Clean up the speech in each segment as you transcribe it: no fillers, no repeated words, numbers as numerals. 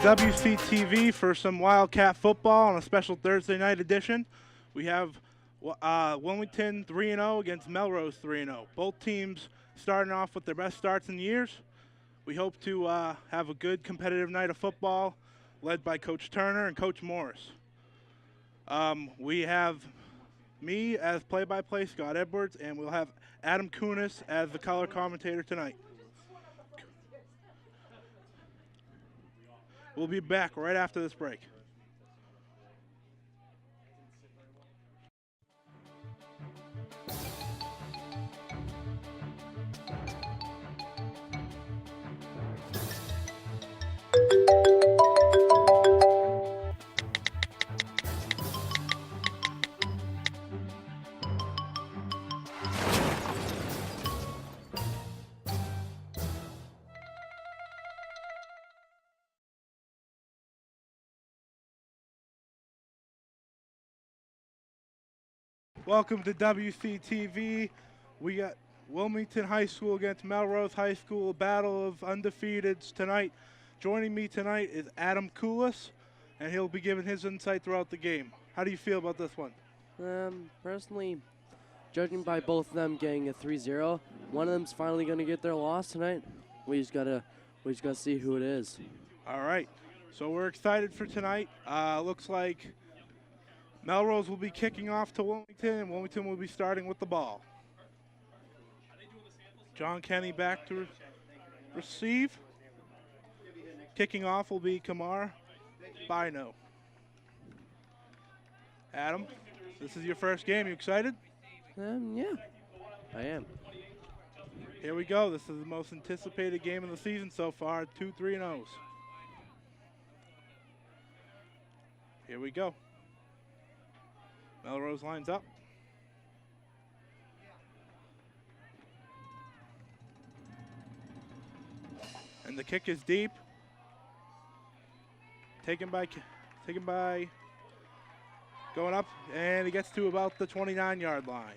WCTV for some Wildcat football on a special Thursday night edition. We have Wilmington 3-0 against Melrose 3-0. Both teams starting off with their best starts in years. We hope to have a good competitive night of football led by Coach Turner and Coach Morris. We have me as play-by-play, Scott Edwards, and we'll have Adam Kunis as the color commentator tonight. We'll be back right after this break. Welcome to WCTV. We got Wilmington High School against Melrose High School, a battle of undefeateds tonight. Joining me tonight is Adam Kulis, and he'll be giving his insight throughout the game. How do you feel about this one? Personally, judging by both of them getting a 3-0, one of them's finally going to get their loss tonight. We just gotta see who it is. All right, so we're excited for tonight. Looks like Melrose will be kicking off to Wilmington, and Wilmington will be starting with the ball. John Kenny back to receive. Kicking off will be Kamar Bino. Adam, this is your first game. You excited? Yeah, I am. Here we go. This is the most anticipated game of the season so far. 2 3-0s. Here we go. Melrose lines up. And the kick is deep. Taken by going up, and he gets to about the 29-yard line.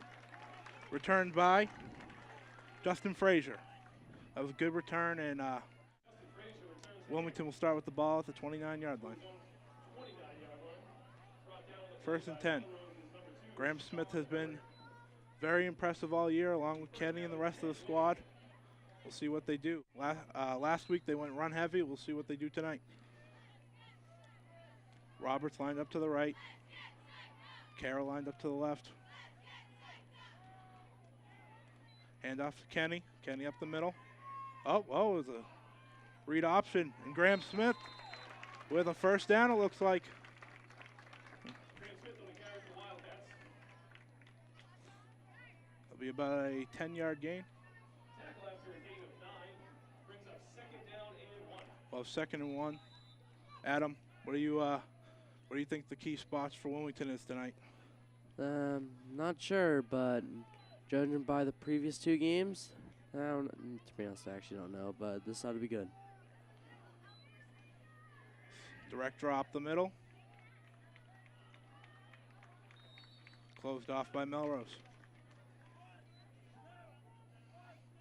Returned by Justin Frazier. That was a good return, and Wilmington will start with the ball at the 29-yard line. 1st and 10. Graham Smith has been very impressive all year, along with Kenny and the rest of the squad. We'll see what they do. Last week they went run heavy. We'll see what they do tonight. Roberts lined up to the right. Carroll lined up to the left. Hand off to Kenny. Kenny up the middle. Oh, it was a read option. And Graham Smith with a first down, it looks like. It'll be about a 10-yard gain. Well, 2nd and 1. Adam, what do you think the key spots for Wilmington is tonight? Not sure, but judging by the previous 2 games, to be honest, I actually don't know, but this ought to be good. Direct draw up the middle. Closed off by Melrose.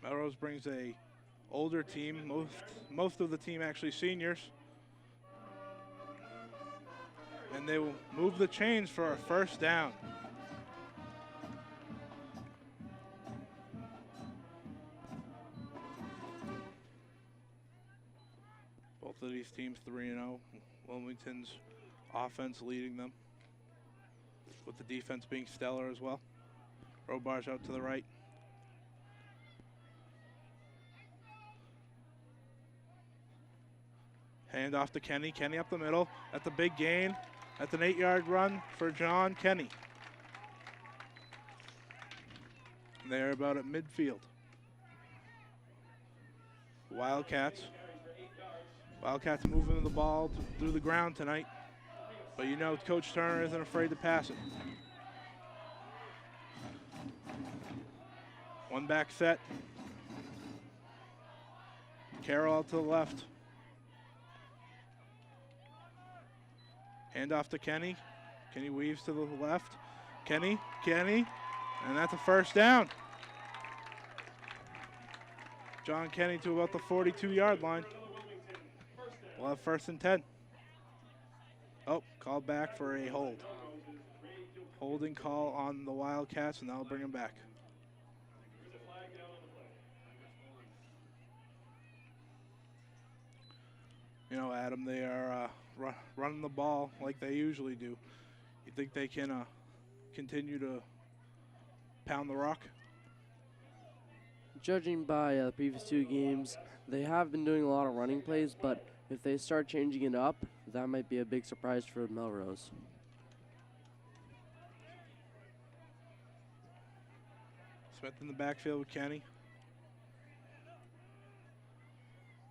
Melrose brings a older team, most of the team actually seniors. And they will move the chains for a first down. Both of these teams 3-0. Wilmington's offense leading them, with the defense being stellar as well. Robar's out to the right. Hand off to Kenny. Kenny up the middle. That's a big gain. That's an 8-yard run for John Kenny. They're about at midfield. Wildcats moving the ball through the ground tonight. But you know Coach Turner isn't afraid to pass it. One back set. Carroll out to the left. Hand off to Kenny. Kenny weaves to the left. Kenny, and that's a first down. John Kenny to about the 42-yard line. We'll have 1st and 10. called back for a hold. Holding call on the Wildcats, and that'll bring him back. You know, Adam, they are running the ball like they usually do. You think they can continue to pound the rock? Judging by the previous 2 games, they have been doing a lot of running plays, but if they start changing it up, that might be a big surprise for Melrose. Smith in the backfield with Kenny.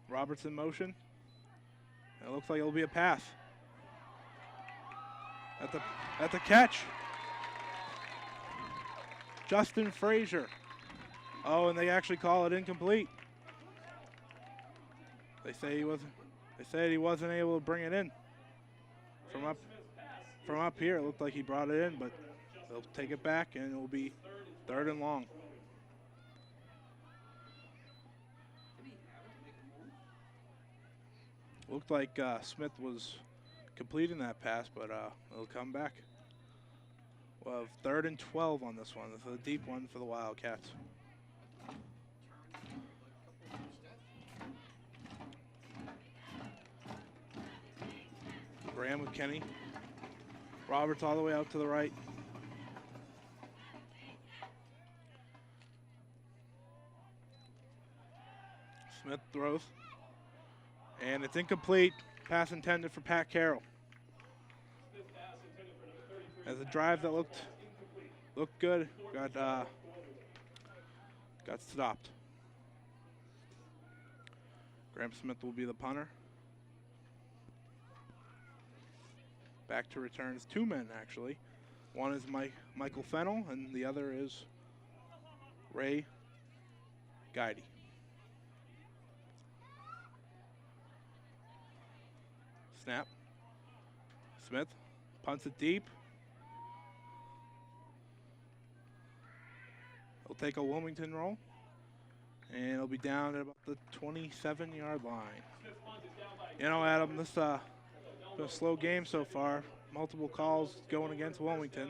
Roberts in motion. It looks like it'll be a pass. At the catch. Justin Frazier. Oh, and they actually call it incomplete. They say they said he wasn't able to bring it in. From up here, it looked like he brought it in, but they'll take it back and it will be 3rd and long. Looked like Smith was completing that pass, but it'll come back. We'll have 3rd and 12 on this one. This is a deep one for the Wildcats. Graham with Kenny. Roberts all the way out to the right. Smith throws. And it's incomplete. Pass intended for Pat Carroll. As a drive that looked good, got stopped. Graham Smith will be the punter. Back to returns 2 men, actually. One is Michael Fennell, and the other is Ray Guidey. Snap. Smith punts it deep. He'll take a Wilmington roll, and it'll be down at about the 27-yard line. You know, Adam, this been a slow game so far. Multiple calls going against Wilmington.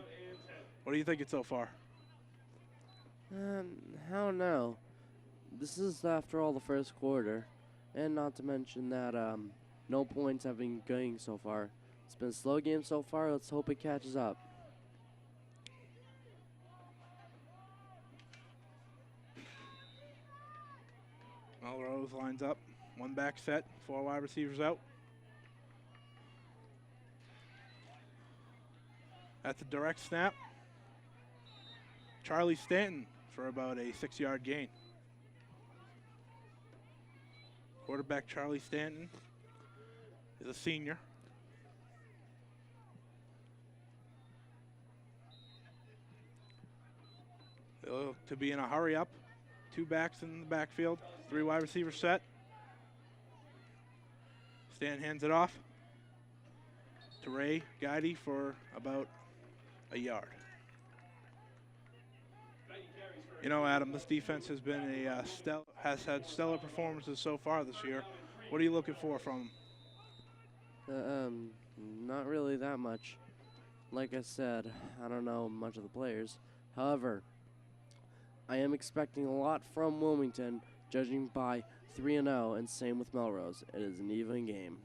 What do you think it's so far? I don't know. This is after all the first quarter, and not to mention that no points have been going so far. It's been a slow game so far. Let's hope it catches up. Melrose lines up. 1 back set, 4 wide receivers out. That's a direct snap. Charlie Stanton for about a 6-yard gain. Quarterback Charlie Stanton is a senior. They look to be in a hurry up. 2 backs in the backfield, 3 wide receivers set. Stanton hands it off to Ray Guidey for about a yard. You know, Adam, this defense has been has had stellar performances so far this year. What are you looking for from them? Not really that much. Like I said, I don't know much of the players. However, I am expecting a lot from Wilmington, judging by 3-0, and same with Melrose. It is an even game.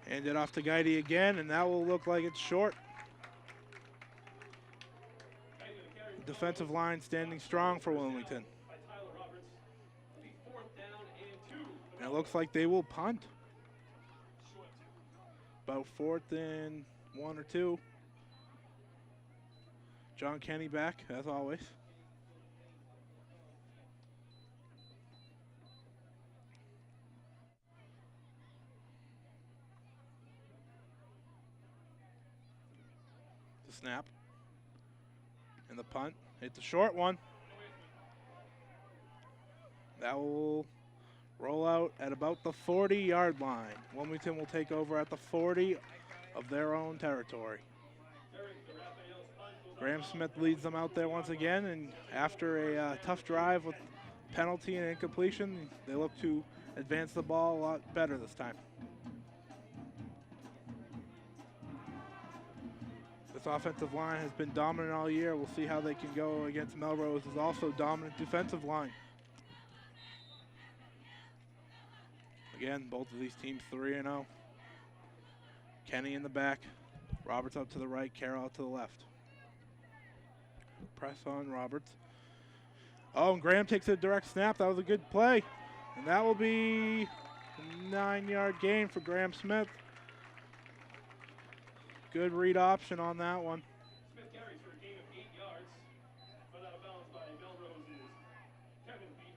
Hand it off to Guidey again, and that will look like it's short. Defensive line standing strong for Wilmington. And it looks like they will punt. About 4th and 1 or 2. John Kenny back, as always. The snap. And the punt. Hit the short one. That will roll out at about the 40-yard line. Wilmington will take over at the 40 of their own territory. Graham Smith leads them out there once again, and after a tough drive with penalty and incompletion, they look to advance the ball a lot better this time. offensive line has been dominant all year. We'll see how they can go against Melrose's also dominant defensive line. Again, both of these teams 3-0. Kenny in the back, Roberts out to the right, Carroll out to the left. Press on Roberts. Oh, and Graham takes a direct snap. That was a good play. And that will be a 9-yard gain for Graham Smith. Good read option on that one. Smith carries for a gain of 8 yards, but out of bounds by Melrose's Kevin Beat.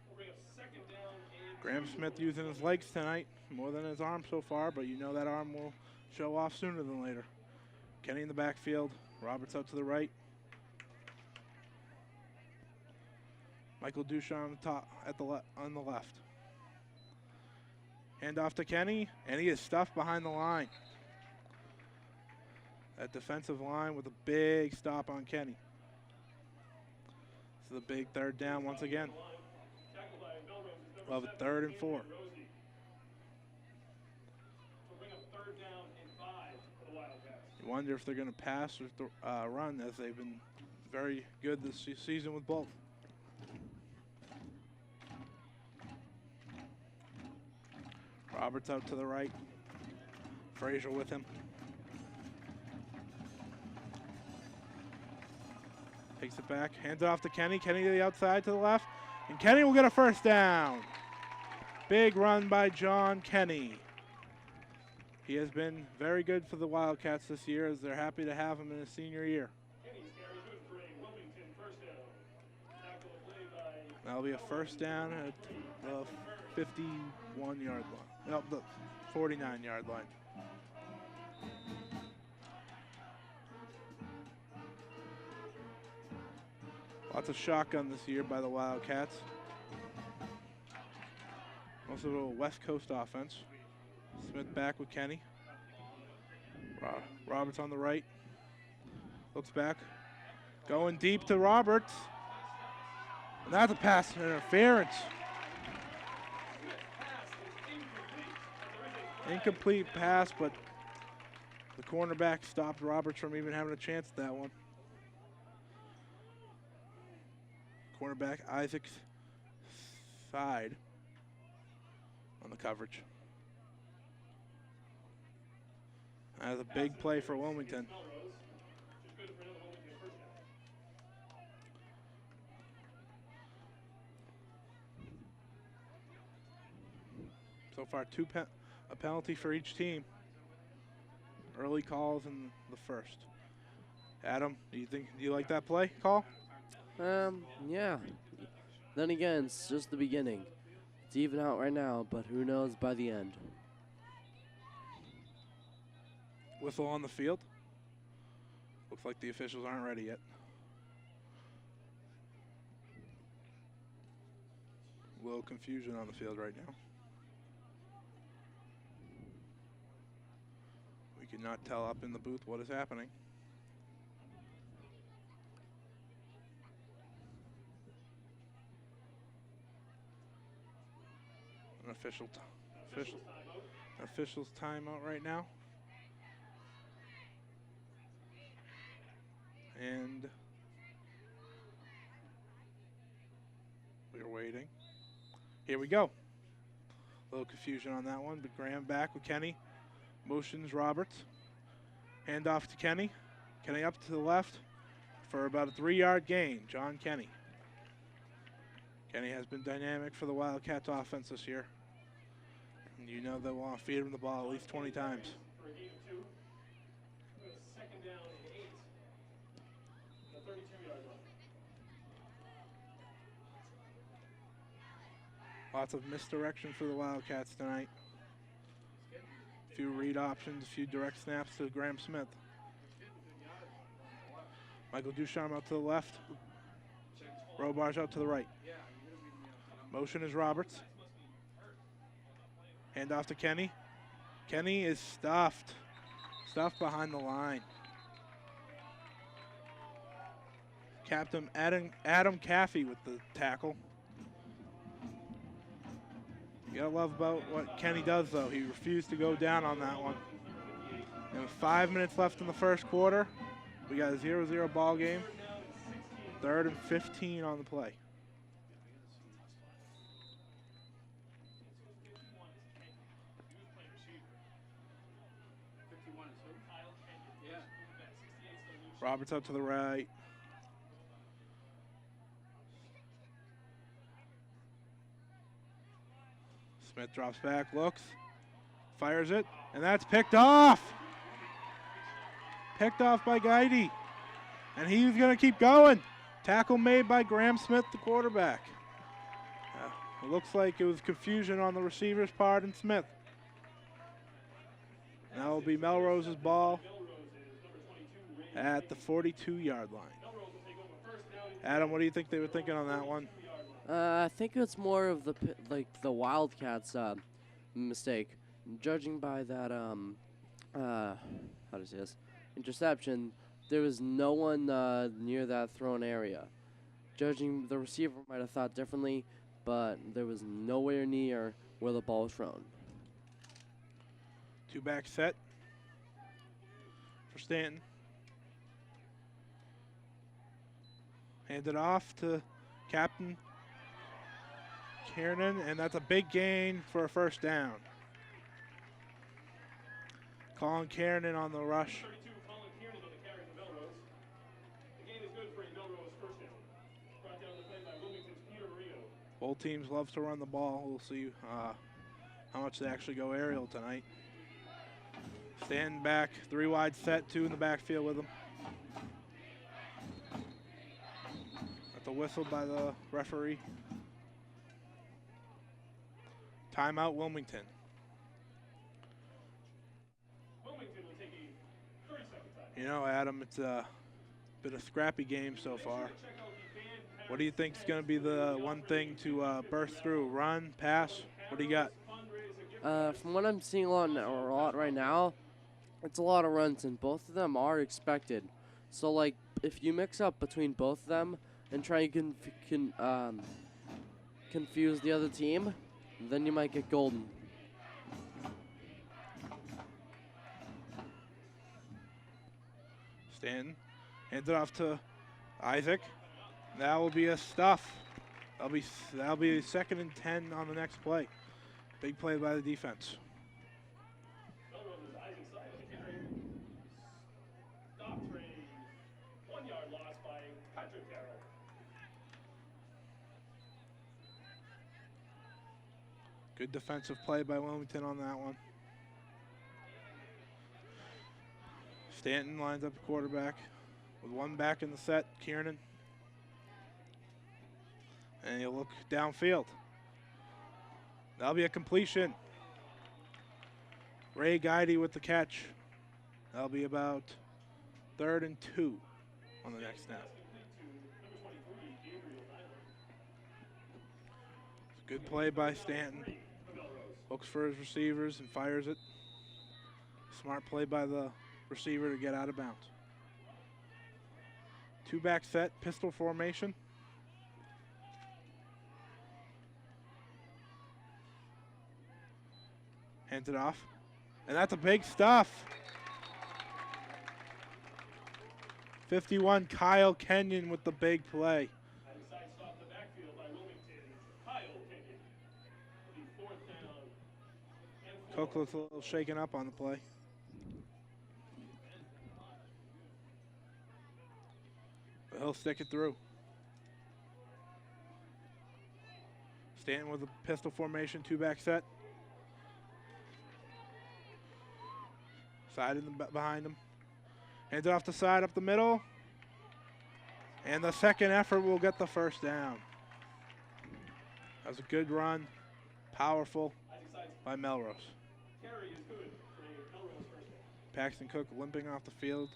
We'll bring up second down and Graham Smith using his legs tonight, more than his arm so far, but you know that arm will show off sooner than later. Kenny in the backfield, Roberts out to the right. Michael Duchamp on the top on the left. Hand off to Kenny, and he is stuffed behind the line. That defensive line with a big stop on Kenny. This is a big third down once again. We'll have a 3rd and 4. we'll bring up third down and 5 for the Wildcats. You wonder if they're going to pass or run, as they've been very good this season with both. Roberts out to the right. Frazier with him. Takes it back, hands it off to Kenny. Kenny to the outside to the left. And Kenny will get a first down. Big run by John Kenny. He has been very good for the Wildcats this year, as they're happy to have him in his senior year. Kenny's carry good for a Wilmington first down. Tackle play by That'll be a first down at the 51-yard line. No, the 49-yard line. Lots of shotgun this year by the Wildcats. Also a West Coast offense. Smith back with Kenny. Roberts on the right. Looks back. Going deep to Roberts. And that's a pass interference. Incomplete pass, but the cornerback stopped Roberts from even having a chance at that one. Cornerback Isaac's side on the coverage. That was a big play for Wilmington. So far, a penalty for each team. Early calls in the first. Adam, do you like that play call? Yeah. Then again, it's just the beginning. It's even out right now, but who knows by the end. Whistle on the field. Looks like the officials aren't ready yet. A little confusion on the field right now. We cannot tell up in the booth what is happening. An official's timeout right now. And we're waiting. Here we go. A little confusion on that one, but Graham back with Kenny. Motions Roberts. Hand off to Kenny. Kenny up to the left for about a 3-yard gain. John Kenny. Kenny has been dynamic for the Wildcats offense this year. And you know they want to feed him the ball at least 20 times. For a gain of 2. Second down and 8. The 32-yard line. Lots of misdirection for the Wildcats tonight. A few read options, a few direct snaps to Graham Smith. Michael Duchamp out to the left. Robarge out to the right. Motion is Roberts. Hand off to Kenny. Kenny is stuffed. Stuffed behind the line. Captain Adam Caffey with the tackle. You gotta love about what Kenny does, though. He refused to go down on that one. And with 5 minutes left in the first quarter, we got a 0-0 ball game. 3rd and 15 on the play. Roberts out to the right. Smith drops back, looks, fires it, and that's picked off. Picked off by Guide. And he's going to keep going. Tackle made by Graham Smith, the quarterback. It looks like it was confusion on the receiver's part and Smith. That will be Melrose's ball at the 42-yard line. Adam, what do you think they were thinking on that one? I think it's more of the Wildcats' mistake, judging by that how to say this, interception. There was no one near that thrown area. Judging, the receiver might have thought differently, but there was nowhere near where the ball was thrown. 2-back set for Stanton. Hand it off to Captain Kiernan, and that's a big gain for a first down. Colin Kiernan on the rush. 32, Colin Kiernan on the carry for Melrose. The game is good for a Melrose first down. Brought down the play by Wilmington's Peter Marino. Both teams love to run the ball. We'll see how much they actually go aerial tonight. Stanton back, 3 wide set, 2 in the backfield with him. At the whistle by the referee. Timeout, Wilmington. Wilmington will take a 30-second time. You know, Adam, it's been a scrappy game so far. What do you think is going to be the one thing to burst through? Run, pass? What do you got? From what I'm seeing a lot right now, it's a lot of runs, and both of them are expected. So, like, if you mix up between both of them and try and confuse the other team, then you might get golden. Stanton hands it off to Isaac. That will be a stuff. That'll be 2nd and 10 on the next play. Big play by the defense. Melrose's Isaac side of the carry. Stopped for a 1-yard loss by Patrick Carroll. Good defensive play by Wilmington on that one. Stanton lines up the quarterback with 1 back in the set, Kiernan. And he'll look downfield. That'll be a completion. Ray Guide with the catch. That'll be about 3rd and 2 on the next snap. Good play by Stanton. Looks for his receivers and fires it. Smart play by the receiver to get out of bounds. 2-back set, pistol formation. Hands it off. And that's a big stuff. 51, Kyle Kenyon with the big play. Side stop the backfield by Wilmington. Kyle Kenyon. The 4th down and 4. Cook looks a little shaken up on the play. But he'll stick it through. Stanton with a pistol formation, 2-back set. Side in the behind him. Hands it off the side, up the middle. And the second effort will get the first down. That was a good run. Powerful by Melrose. Carry is good for a Melrose first down. Paxton Cook limping off the field.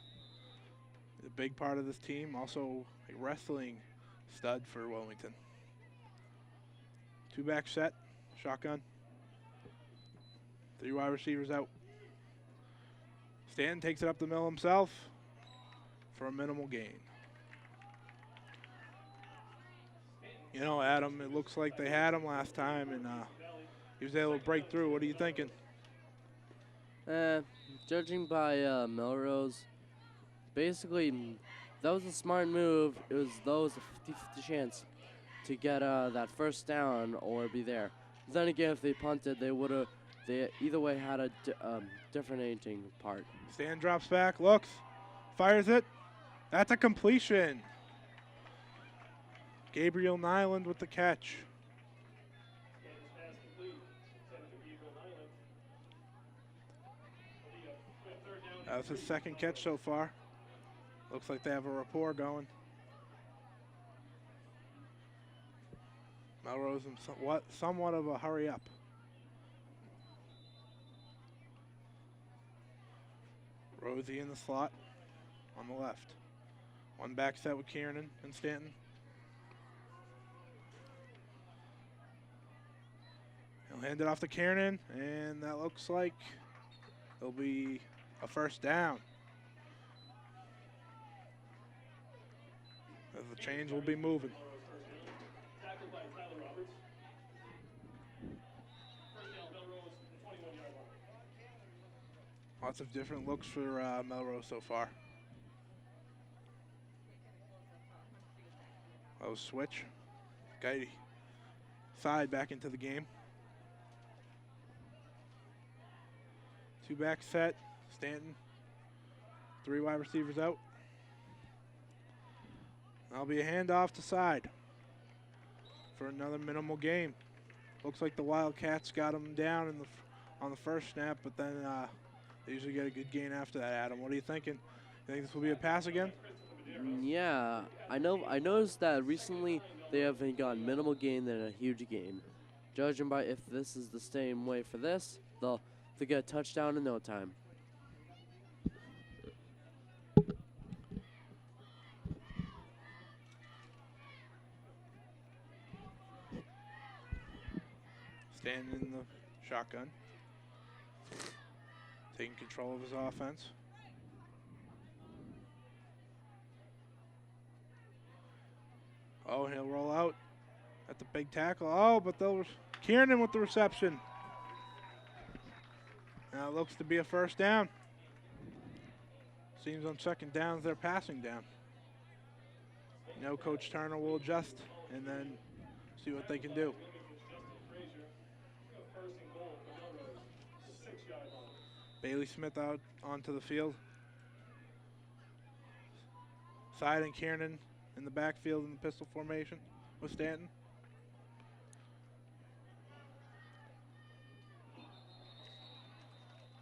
A big part of this team. Also a wrestling stud for Wilmington. 2-back set. Shotgun. 3 wide receivers out. Stanton takes it up the middle himself for a minimal gain. You know, Adam, it looks like they had him last time, and he was able to break through. What are you thinking? Judging by Melrose, basically, that was a smart move. That was a 50-50 chance to get that first down or be there. Then again, if they punted, they either way had a differentiating part. Stan drops back, looks, fires it. That's a completion. Gabriel Nyland with the catch. That was his second catch so far. Looks like they have a rapport going. Melrose in somewhat of a hurry up. Rosie in the slot on the left. One back set with Kiernan and Stanton. He'll hand it off to Kiernan, and that looks like it'll be a first down. As the chains will be moving. Lots of different looks for Melrose so far. Oh, switch. Guy side back into the game. Two back set. Stanton. Three wide receivers out. That'll be a handoff to side for another minimal game. Looks like the Wildcats got them down on the first snap, but then they usually get a good gain after that. Adam, what are you thinking? You think this will be a pass again? Yeah, I noticed that recently they have gotten minimal gain than a huge gain. Judging by if this is the same way for this, they'll get a touchdown in no time. Standing in the shotgun. Taking control of his offense. Oh, he'll roll out at the big tackle. Oh, but Kiernan with the reception. Now it looks to be a first down. Seems on second downs they're passing down. Coach Turner will adjust and then see what they can do. Bailey Smith out onto the field. Side and Kiernan in the backfield in the pistol formation with Stanton.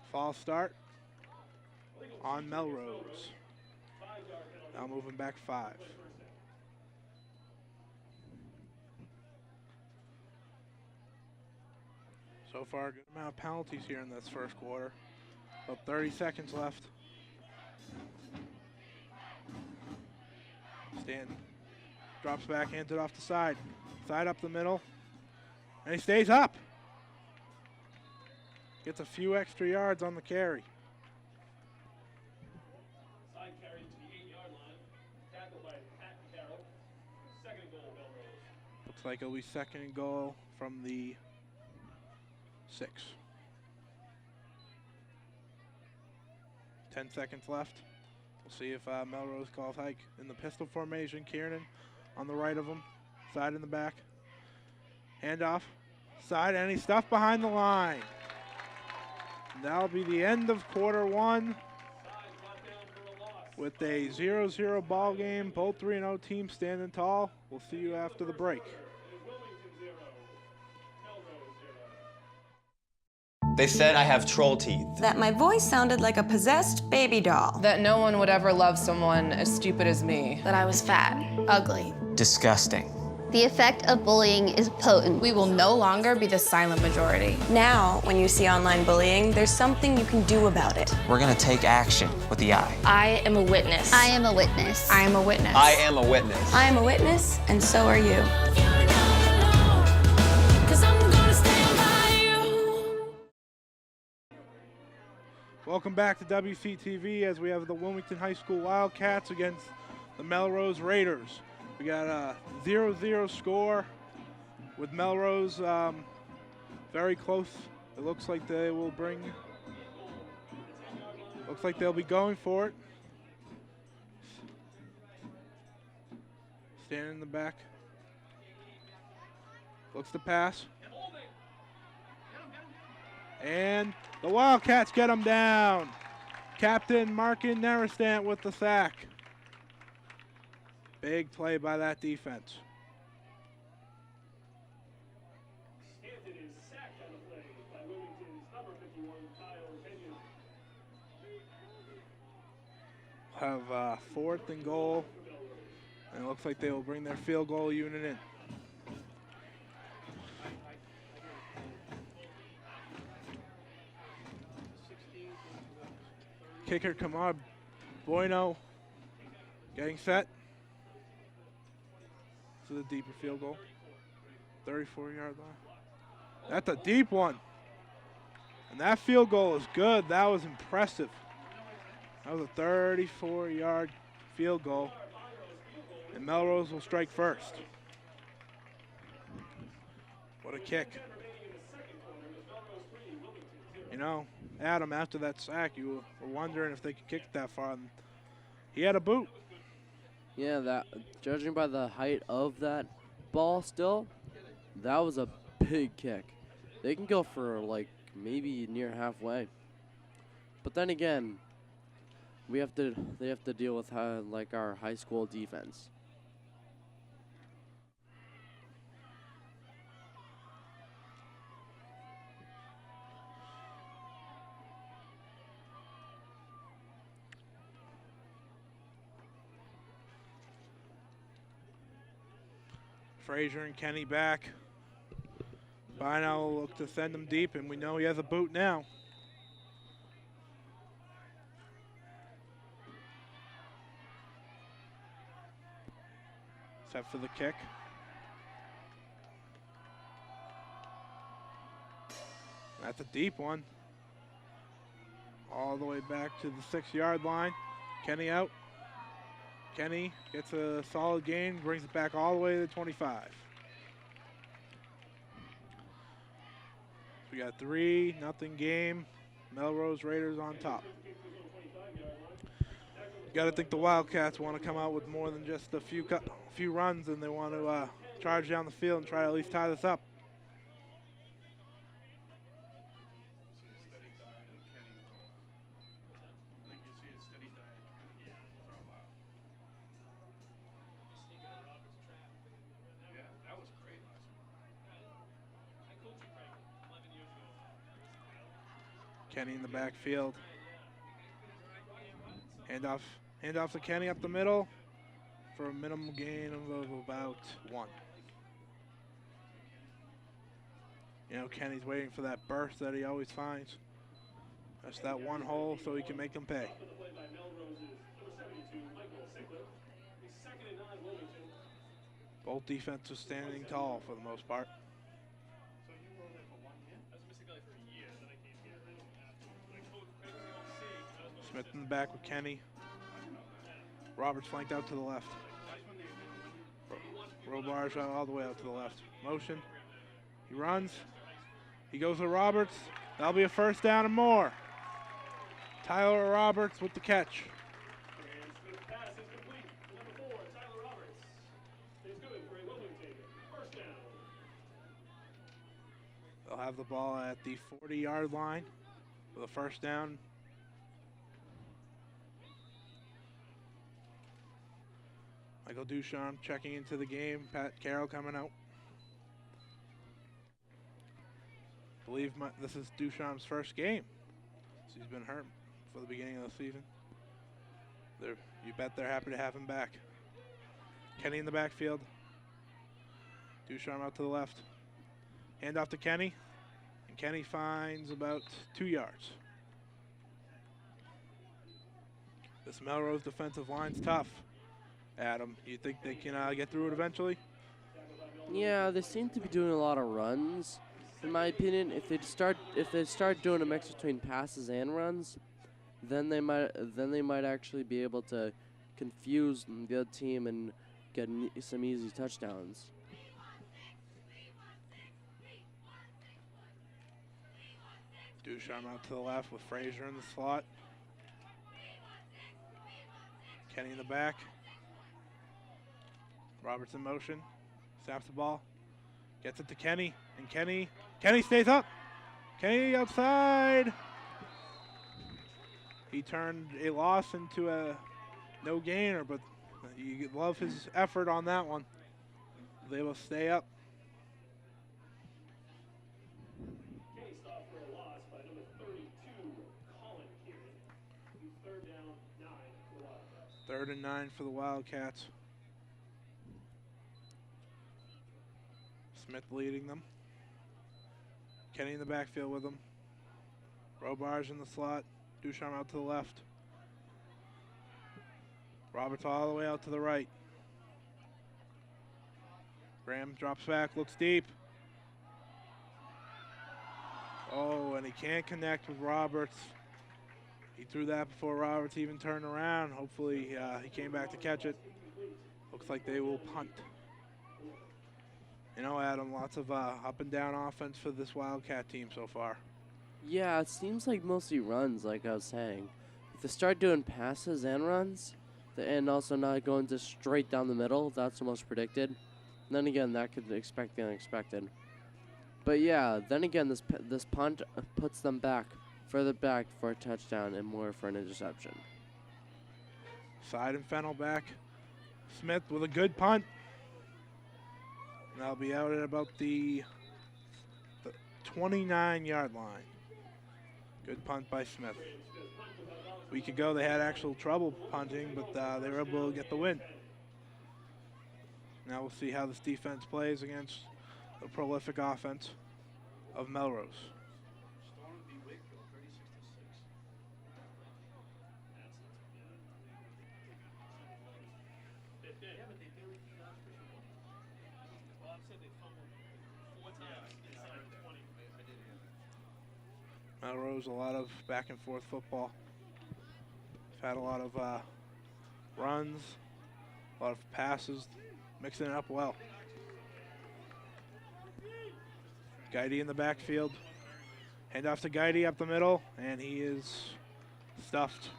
False start on Melrose. Now moving back 5. So far, a good amount of penalties here in this first quarter. About 30 seconds left. Stanton drops back, hands it off the side. Side up the middle. And he stays up. Gets a few extra yards on the carry. Side carry to the 8-yard line. Tackled by Pat Carroll. Second and goal, Melrose. Looks like it'll be second and goal from the 6. 10 seconds left. We'll see if Melrose calls hike in the pistol formation. Kiernan on the right of him. Side in the back. Handoff. Side, and he's stuffed behind the line. That'll be the end of quarter 1 with a 0-0 ball game. Both 3-0 teams standing tall. We'll see you after the break. They said I have troll teeth. That my voice sounded like a possessed baby doll. That no one would ever love someone as stupid as me. That I was fat, ugly. Disgusting. The effect of bullying is potent. We will no longer be the silent majority. Now, when you see online bullying, there's something you can do about it. We're gonna take action with the I. I am a witness. I am a witness. I am a witness. I am a witness. I am a witness, and so are you. Welcome back to WCTV as we have the Wilmington High School Wildcats against the Melrose Raiders. We got a 0-0 score with Melrose very close. It looks like they will bring Looks like they'll be going for it. Standing in the back. Looks to pass. And the Wildcats get him down. Captain Markin Nerestant with the sack. Big play by that defense. Stanton is sacked on the play by Wilmington's number 51, Kyle Kenyon. Have 4th and goal. And it looks like they will bring their field goal unit in. Kicker Kamar Bueno getting set. To the deeper field goal. 34-yard line. That's a deep one. And that field goal is good. That was impressive. That was a 34-yard field goal. And Melrose will strike first. What a kick. You know, Adam, after that sack, you were wondering if they could kick it that far. And he had a boot. Yeah, that judging by the height of that ball still, that was a big kick. They can go for like maybe near halfway. But then again, they have to deal with like our high school defense. Frazier and Kenny back. Bino will look to send him deep, and we know he has a boot now. Set for the kick. That's a deep one. All the way back to the 6-yard line. Kenny out. Kenny gets a solid gain, brings it back all the way to the 25. We got 3-0 game. Melrose Raiders on top. You got to think the Wildcats want to come out with more than just a few runs, and they want to charge down the field and try to at least tie this up. Kenny in the backfield. Handoff to Kenny up the middle for a minimum gain of about 1. You know, Kenny's waiting for that burst that he always finds. That's that one hole so he can make them pay. Both defenses standing tall for the most part. Smith in the back with Kenny. Roberts flanked out to the left. Robarge all the way out to the left. Motion. He runs. He goes to Roberts. That'll be a first down and more. Tyler Roberts with the catch. They'll have the ball at the 40-yard line for the first down. Michael Duchamp checking into the game. Pat Carroll coming out. I believe this is Duchamp's first game. So he's been hurt for the beginning of the season. You bet they're happy to have him back. Kenny in the backfield. Duchamp out to the left. Hand off to Kenny. And Kenny finds about 2 yards. This Melrose defensive line's tough. Adam, you think they can get through it eventually? Yeah, they seem to be doing a lot of runs. In my opinion, if they start doing a mix between passes and runs, then they might actually be able to confuse the other team and get some easy touchdowns. Duchamp out to the left with Frazier in the slot. Kenny in the back. Roberts in motion. Snaps the ball. Gets it to Kenny. And Kenny stays up. Kenny outside. He turned a loss into a no gainer, but you love his effort on that one. They will stay up. Kenny stopped for a loss by number 32, Colin Kieran. Third down, 9 for the Wildcats. 3rd and 9 for the Wildcats. Smith leading them. Kenny in the backfield with him. Robarge in the slot. Ducharme out to the left. Roberts all the way out to the right. Graham drops back, looks deep. Oh, and he can't connect with Roberts. He threw that before Roberts even turned around. Hopefully he came back to catch it. Looks like they will punt. You know, Adam, lots of up and down offense for this Wildcat team so far. Yeah, it seems like mostly runs, like I was saying. If they start doing passes and runs, and also not going just straight down the middle, that's almost predicted. And then again, that could expect the unexpected. But yeah, then again, this punt puts them further back for a touchdown and more for an interception. Side and Fennel back. Smith with a good punt. And that'll be out at about the 29-yard line. Good punt by Smith. A week ago, they had actual trouble punting, but they were able to get the win. Now we'll see how this defense plays against the prolific offense of Melrose. Melrose, a lot of back and forth football. They've had a lot of runs, a lot of passes, mixing it up well. Guidey in the backfield. Hand off to Guidey up the middle, and he is stuffed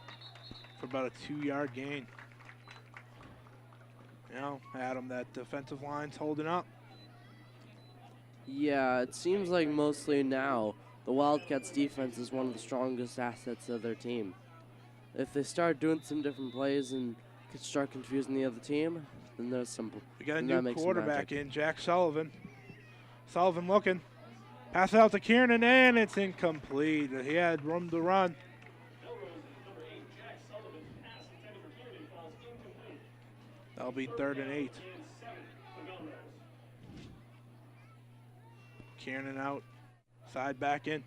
for about a 2-yard gain. You know, Adam, that defensive line's holding up. Yeah, it seems like mostly now the Wildcats defense is one of the strongest assets of their team. If they start doing some different plays and could start confusing the other team, then there's some. We got a new quarterback in, Jack Sullivan. Sullivan looking. Pass it out to Kiernan, and it's incomplete. He had room to run. That'll be 3rd and 8. Kiernan out. Side back in.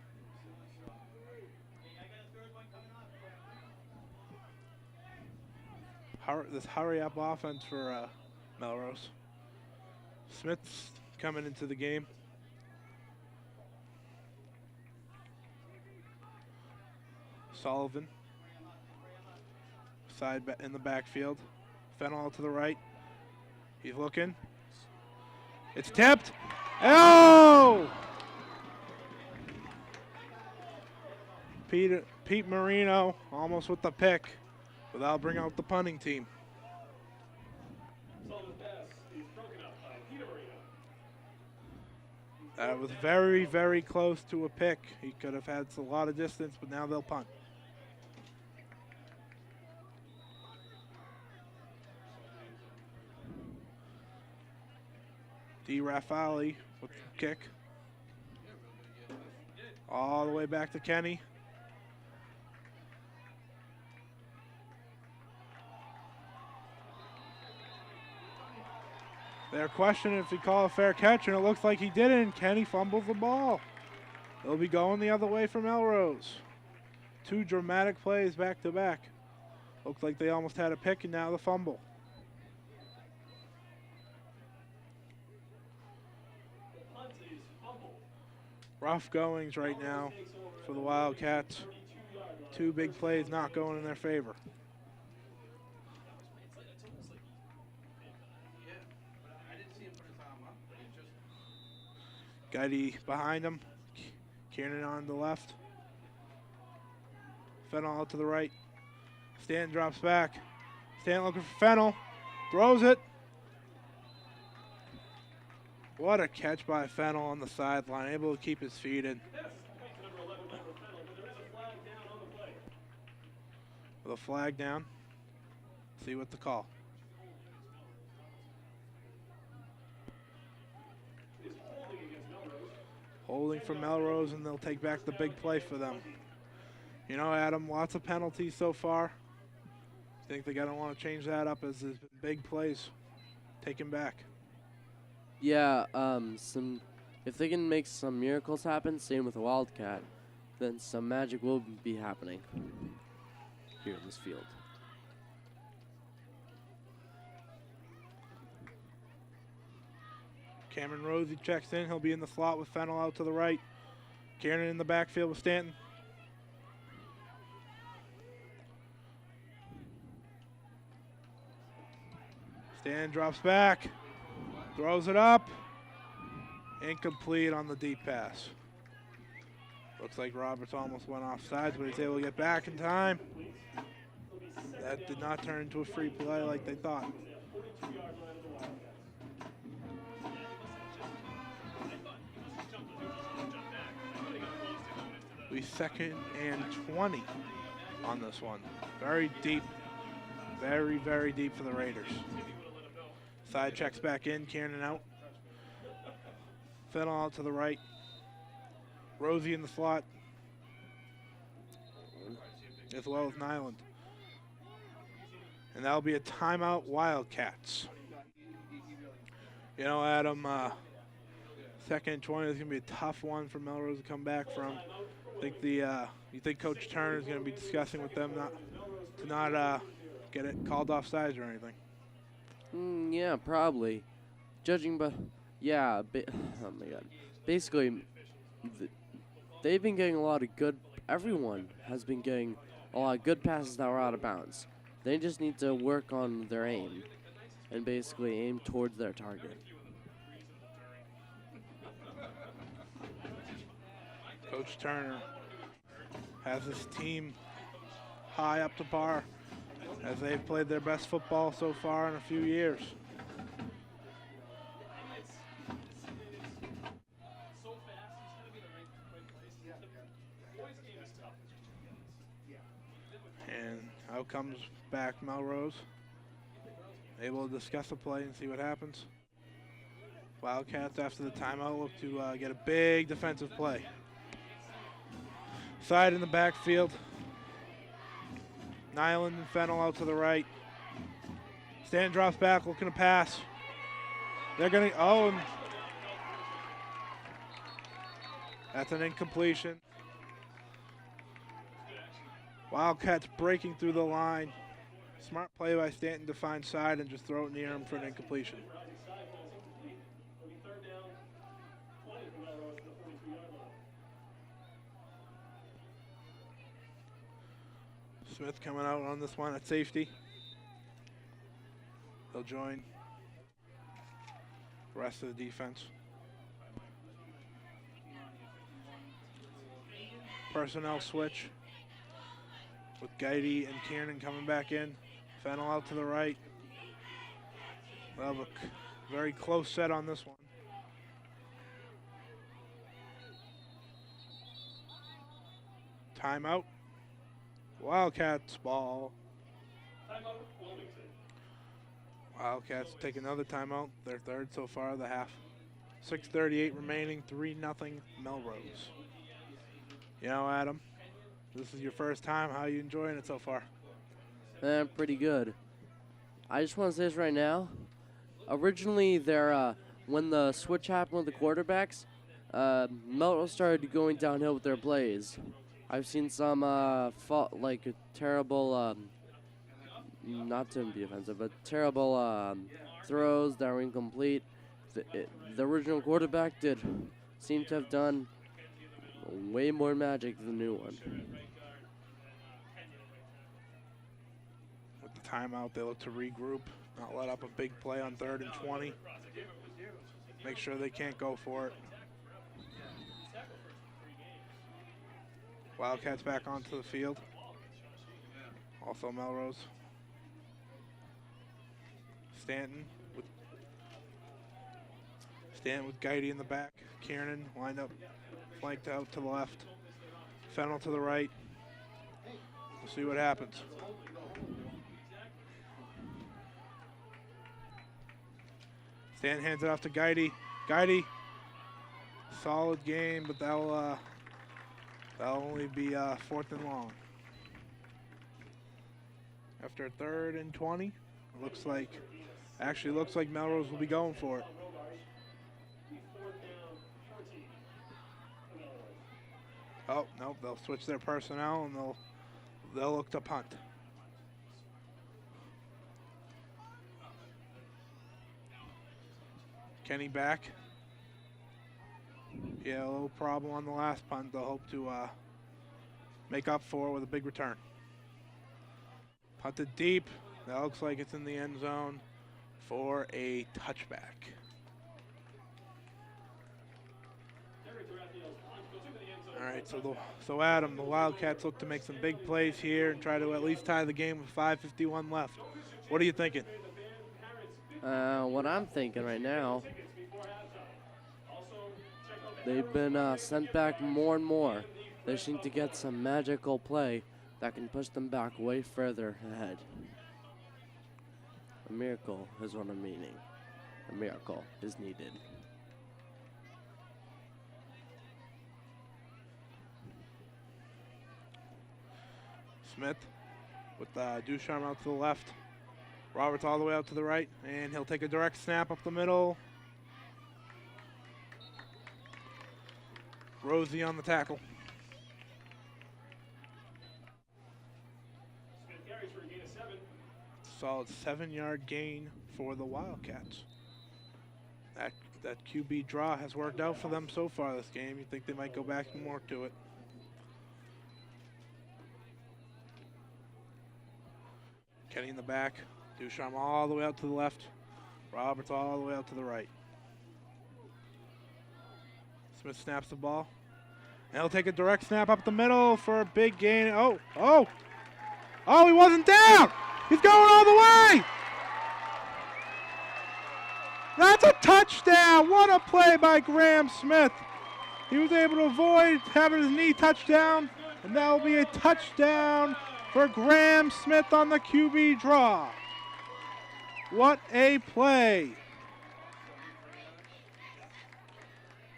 This hurry-up offense for Melrose. Smith's coming into the game. Sullivan. Side in the backfield. Fennell to the right. He's looking. It's tipped. Oh! Pete Marino almost with the pick, but that'll bring out the punting team. That was very, very close to a pick. He could have had a lot of distance, but now they'll punt. D. Raffali with the kick. All the way back to Kenny. They're questioning if he called a fair catch, and it looks like he didn't. Kenny fumbles the ball. They'll be going the other way for Melrose. 2 dramatic plays back to back. Looks like they almost had a pick, and now the fumble. Rough goings right now for the Wildcats. 2 big plays not going in their favor. Guidey behind him. Kiernan on the left. Fennell out to the right. Stanton drops back. Stanton looking for Fennel. Throws it. What a catch by Fennel on the sideline. Able to keep his feet in. With a flag down. See what the call. Holding for Melrose, and they'll take back the big play for them. You know, Adam, lots of penalties so far. I think they're going to want to change that up as there's been big plays taken back. Yeah, if they can make some miracles happen, same with the Wildcat, then some magic will be happening here in this field. Cameron Rosie checks in. He'll be in the slot with Fennel out to the right. Kieran in the backfield with Stanton. Stanton drops back. Throws it up. Incomplete on the deep pass. Looks like Roberts almost went off sides, but he's able to get back in time. That did not turn into a free play like they thought. We 2nd and 20 on this one. Very deep. Very, very deep for the Raiders. Side checks back in, Kiernan out. Fennel out to the right. Rosie in the slot, as well as Nyland. And that'll be a timeout, Wildcats. You know, Adam, 2nd and 20 is going to be a tough one for Melrose to come back from. I think you think Coach Turner is going to be discussing with them to not get it called off sides or anything. Yeah, probably. Judging by, yeah, oh my God. Basically, they've been getting a lot of good, everyone has been getting a lot of good passes that were out of bounds. They just need to work on their aim and basically aim towards their target. Coach Turner has his team high up to par as they've played their best football so far in a few years. And out comes back Melrose. Able to discuss the play and see what happens. Wildcats, after the timeout, look to get a big defensive play. Side in the backfield. Nyland and Fennel out to the right. Stan drops back, looking to pass. They're going to, and that's an incompletion. Wildcats breaking through the line. Smart play by Stanton to find side and just throw it near him for an incompletion. Smith coming out on this one at safety. He'll join the rest of the defense. Personnel switch with Geide and Kiernan coming back in. Fennel out to the right. They'll have a very close set on this one. Timeout. Wildcats ball. Timeout, Wilmington. Wildcats take another timeout. Their third so far of the half. 6:38 remaining, 3-0 Melrose. You know, Adam, this is your first time. How are you enjoying it so far? Pretty good. I just want to say this right now. Originally, when the switch happened with the quarterbacks, Melrose started going downhill with their plays. I've seen some terrible, not to be offensive, but terrible throws that were incomplete. The original quarterback seem to have done way more magic than the new one. With the timeout, they look to regroup, not let up a big play on 3rd and 20. Make sure they can't go for it. Wildcats back onto the field. Also Melrose. Stanton with Guidy in the back. Kiernan lined up, flanked out to the left. Fennel to the right. We'll see what happens. Stanton hands it off to Guidy. Guidy, solid game, but that'll only be 4th and long. After 3rd and 20, it looks like Melrose will be going for it. Oh, no, they'll switch their personnel and they'll look to punt. Kenny back. Yeah, a little problem on the last punt. They'll hope to make up for it with a big return. Punted deep. That looks like it's in the end zone for a touchback. All right, so Adam, the Wildcats look to make some big plays here and try to at least tie the game with 5:51 left. What are you thinking? What I'm thinking right now, they've been sent back more and more. They just need to get some magical play that can push them back way further ahead. A miracle is what I'm meaning. A miracle is needed. Smith with Ducharme out to the left. Roberts all the way out to the right, and he'll take a direct snap up the middle. Rosie on the tackle. Solid 7-yard gain for the Wildcats. That QB draw has worked out for them so far this game. You think they might go back more to it. Kenny in the back. Ducharme all the way out to the left. Roberts all the way out to the right. Smith snaps the ball. And he'll take a direct snap up the middle for a big gain. Oh, he wasn't down! He's going all the way! That's a touchdown! What a play by Graham Smith. He was able to avoid having his knee touchdown, and that will be a touchdown for Graham Smith on the QB draw. What a play.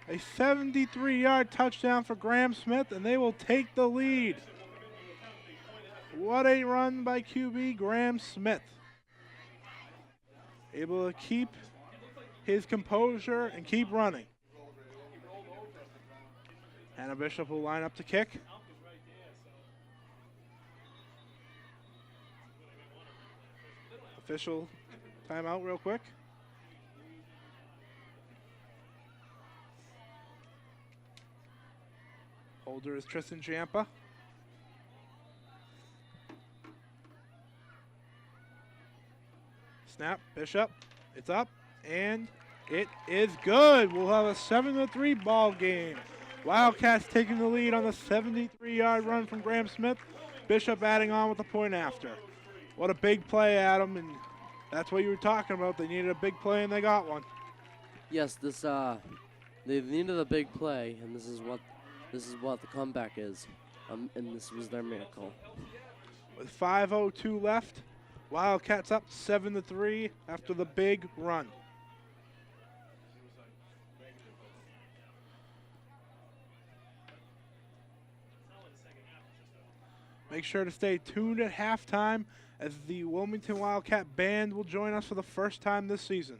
A 73-yard touchdown for Graham Smith, and they will take the lead. What a run by QB Graham Smith. Able to keep his composure and keep running. Hannah Bishop will line up to kick. Official timeout real quick. Holder is Tristan Champa. Snap, Bishop, it's up, and it is good. We'll have a 7-3 ball game. Wildcats taking the lead on the 73-yard run from Graham Smith. Bishop adding on with the point after. What a big play, Adam, and that's what you were talking about. They needed a big play, and they got one. Yes, they needed a big play, and this is what the comeback is, and this was their miracle. With 5:02 left, Wildcats up 7-3 after the big run. Make sure to stay tuned at halftime as the Wilmington Wildcat Band will join us for the first time this season.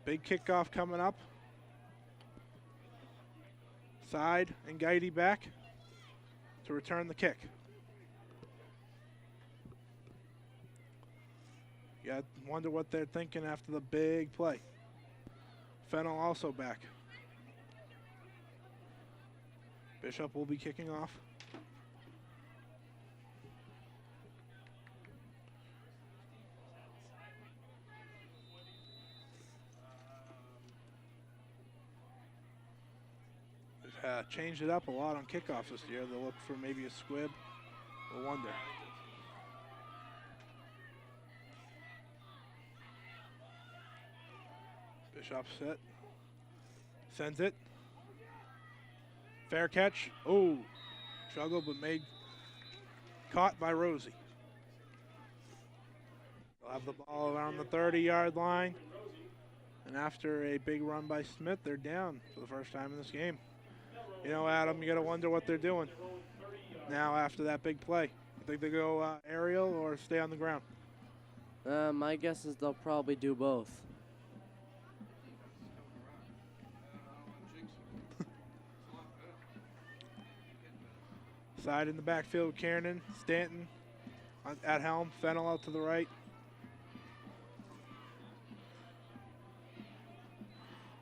Big kickoff coming up. Side and Guidy back to return the kick. You got to wonder what they're thinking after the big play. Fennel also back. Bishop will be kicking off. They've changed it up a lot on kickoffs this year. They'll look for maybe a squib No wonder. Bishop set. Sends it. Fair catch. Oh, struggled but made. Caught by Rosie. They'll have the ball around the 30-yard line. And after a big run by Smith, they're down for the first time in this game. You know, Adam, you got to wonder what they're doing now after that big play. You think they go aerial or stay on the ground? My guess is they'll probably do both. Side in the backfield, Kiernan, Stanton at helm, Fennel out to the right.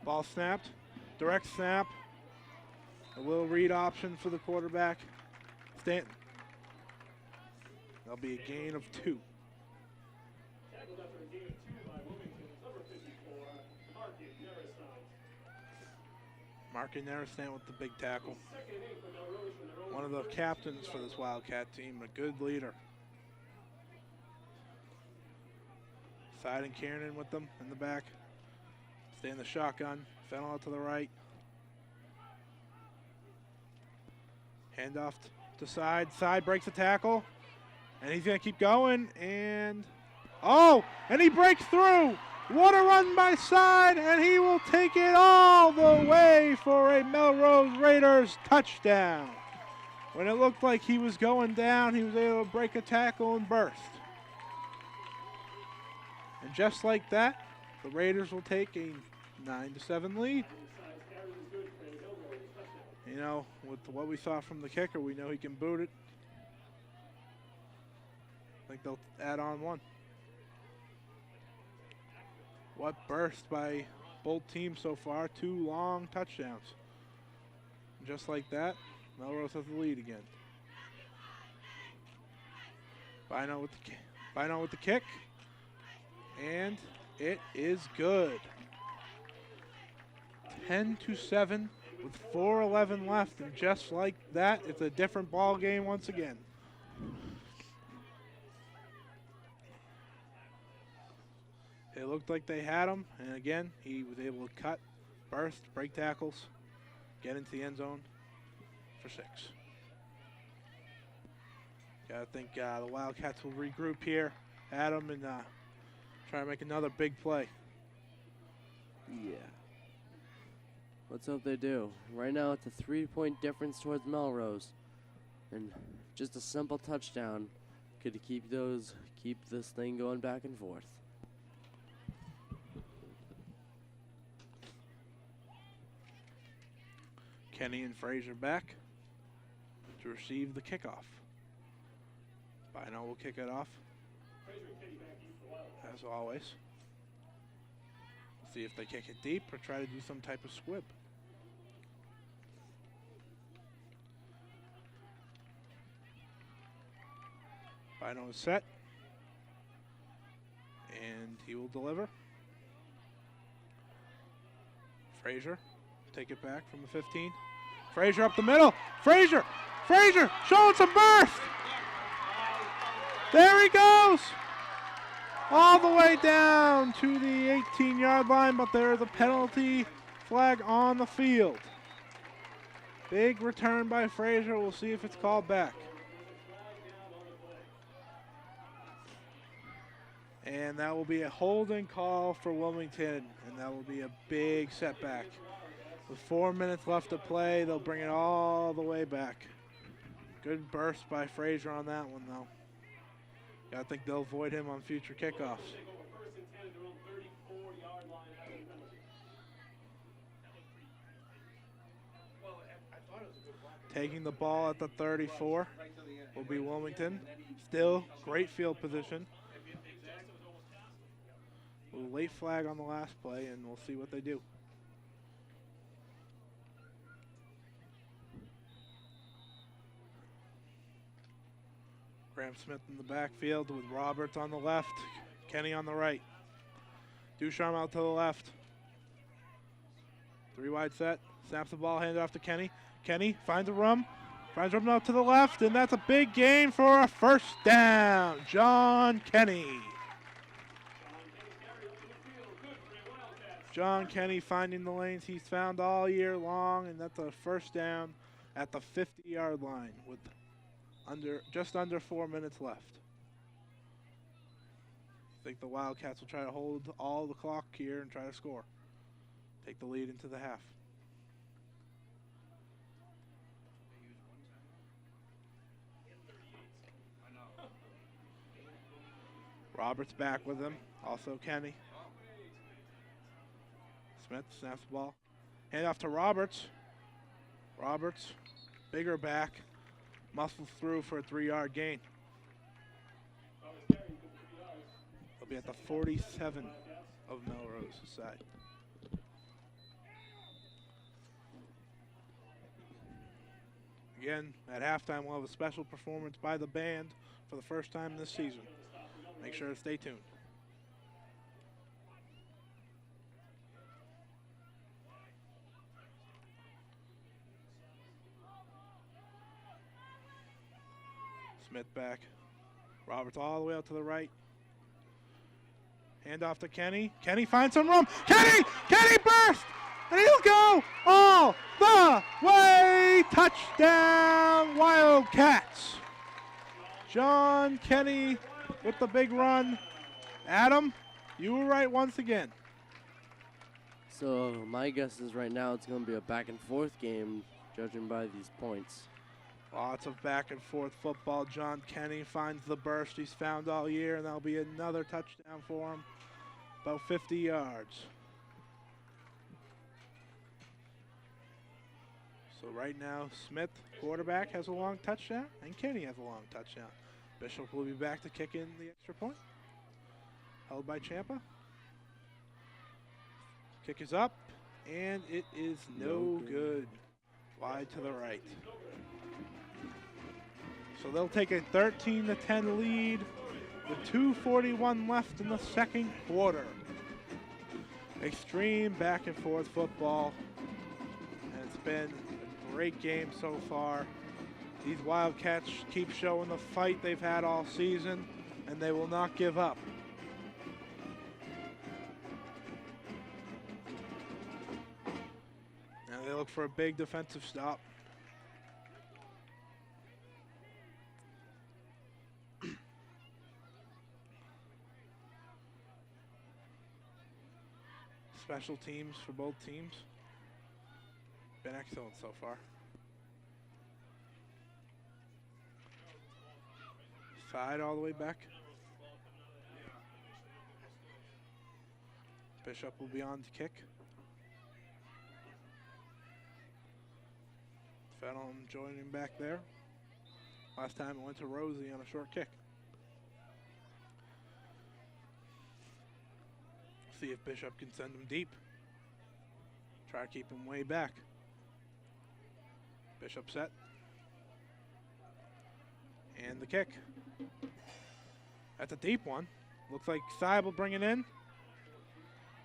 Ball snapped, direct snap. A little read option for the quarterback, Stanton. That'll be a gain of 2. Tackled after a gain of 2 by Wilmington's number 54, Marcus Nerestan. Markin Nerestan with the big tackle. Second and 8 for Melrose from their own One of the captains for this Wildcat team, a good leader. Side and Kiernan with them in the back. Stay in the shotgun. Fennel out to the right. Handoff to side. Side breaks a tackle. And he's going to keep going. And, oh, and he breaks through. What a run by Side, and he will take it all the way for a Melrose Raiders touchdown. When it looked like he was going down, he was able to break a tackle and burst. And just like that, the Raiders will take a 9-7 lead. You know, with what we saw from the kicker, we know he can boot it. I think they'll add on one. What burst by both teams so far, 2 long touchdowns. And just like that, Melrose has the lead again. Bino with the kick. And it is good. 10-7 with 4:11 left, and just like that, it's a different ball game once again. It looked like they had him, and again, he was able to cut, burst, break tackles, get into the end zone for 6. I think the Wildcats will regroup here, Adam, and try to make another big play. Yeah. Let's hope they do. Right now, it's a 3-point difference towards Melrose, and just a simple touchdown could keep this thing going back and forth. Kenny and Frazier back to receive the kickoff. Bino will kick it off, as always. See if they kick it deep or try to do some type of squib. Bino is set, and he will deliver. Frazier, take it back from the 15. Frazier up the middle. Frazier showing some burst. There he goes. All the way down to the 18-yard line, but there's a penalty flag on the field. Big return by Frazier. We'll see if it's called back. And that will be a holding call for Wilmington, and that will be a big setback. With 4 minutes left to play, they'll bring it all the way back. Good burst by Frazier on that one, though. I think they'll avoid him on future kickoffs. Taking the ball at the 34 will be Wilmington. Still great field position. A late flag on the last play, and we'll see what they do. Graham Smith in the backfield with Roberts on the left, Kenny on the right. Ducharme out to the left. 3 wide set, snaps the ball, hands off to Kenny. Kenny finds a room, Finds room out to the left, and that's a big gain for a first down. John Kenny. John Kenny finding the lanes he's found all year long, and that's a first down at the 50-yard line with just under 4 minutes left. I think the Wildcats will try to hold all the clock here and try to score. Take the lead into the half. Roberts back with him, also Kenny. Smith snaps the ball. Hand off to Roberts. Roberts, bigger back, muscles through for a 3-yard gain. They'll be at the 47 of Melrose's side. Again, at halftime, we'll have a special performance by the band for the first time this season. Make sure to stay tuned. Smith back. Roberts all the way out to the right. Hand off to Kenny. Kenny finds some room. Kenny burst! And he'll go all the way. Touchdown, Wildcats. John Kenny with the big run. Adam, you were right once again. So my guess is right now it's going to be a back and forth game, judging by these points. Lots of back and forth football. John Kenny finds the burst he's found all year, and that'll be another touchdown for him. About 50 yards. So right now, Smith, quarterback, has a long touchdown, and Kenny has a long touchdown. Bishop will be back to kick in the extra point. Held by Champa. Kick is up, and it is no good. Wide to the right. So they'll take a 13-10 lead with 2:41 left in the second quarter. Extreme back and forth football, and it's been a great game so far. These Wildcats keep showing the fight they've had all season, and they will not give up. Now they look for a big defensive stop. Special teams for both teams. Been excellent so far. Side all the way back. Bishop will be on to kick. Fennel joining back there. Last time it went to Rosie on a short kick. See if Bishop can send him deep. Try to keep him way back. Bishop set. And the kick. That's a deep one. Looks like Seib will bring it in.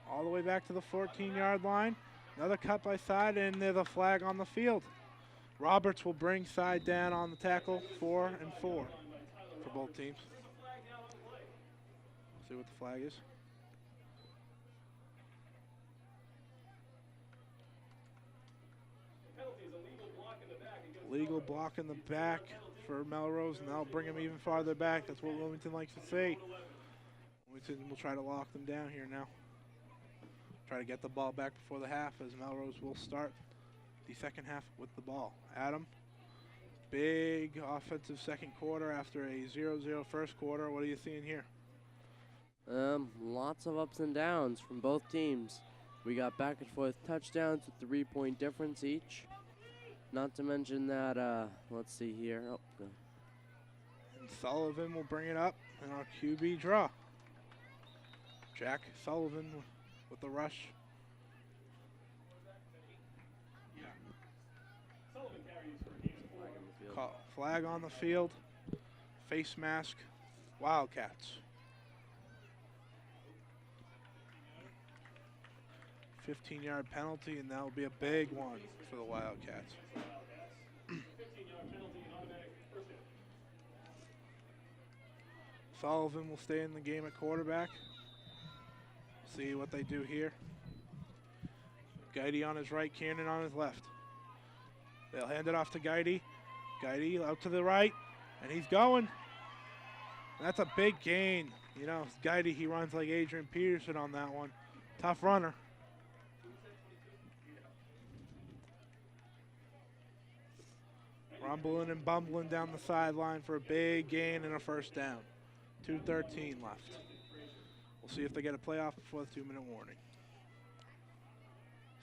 All the way back to the 14-yard line. Another cut by Seib, and there's a flag on the field. Roberts will bring Seib down on the tackle, 4 and 4 for both teams. See what the flag is. Legal block in the back for Melrose, and that'll bring him even farther back. That's what Wilmington likes to see. Wilmington will try to lock them down here now. Try to get the ball back before the half, as Melrose will start the second half with the ball. Adam, big offensive second quarter after a 0-0 first quarter. What are you seeing here? Lots of ups and downs from both teams. We got back and forth touchdowns with 3-point difference each. Not to mention that, let's see here. Oh, good. And Sullivan will bring it up in our QB draw. Jack Sullivan with the rush. Flag on the field. Face mask. Wildcats. 15-yard penalty, and that will be a big one for the Wildcats. Sullivan will stay in the game at quarterback. See what they do here. Guidey on his right, Kiernan on his left. They'll hand it off to Guidey. Guidey out to the right, and he's going. That's a big gain. You know, Guidey, he runs like Adrian Peterson on that one. Tough runner. Rumbling and bumbling down the sideline for a big gain and a first down. 2:13 left. We'll see if they get a playoff before the 2-minute warning.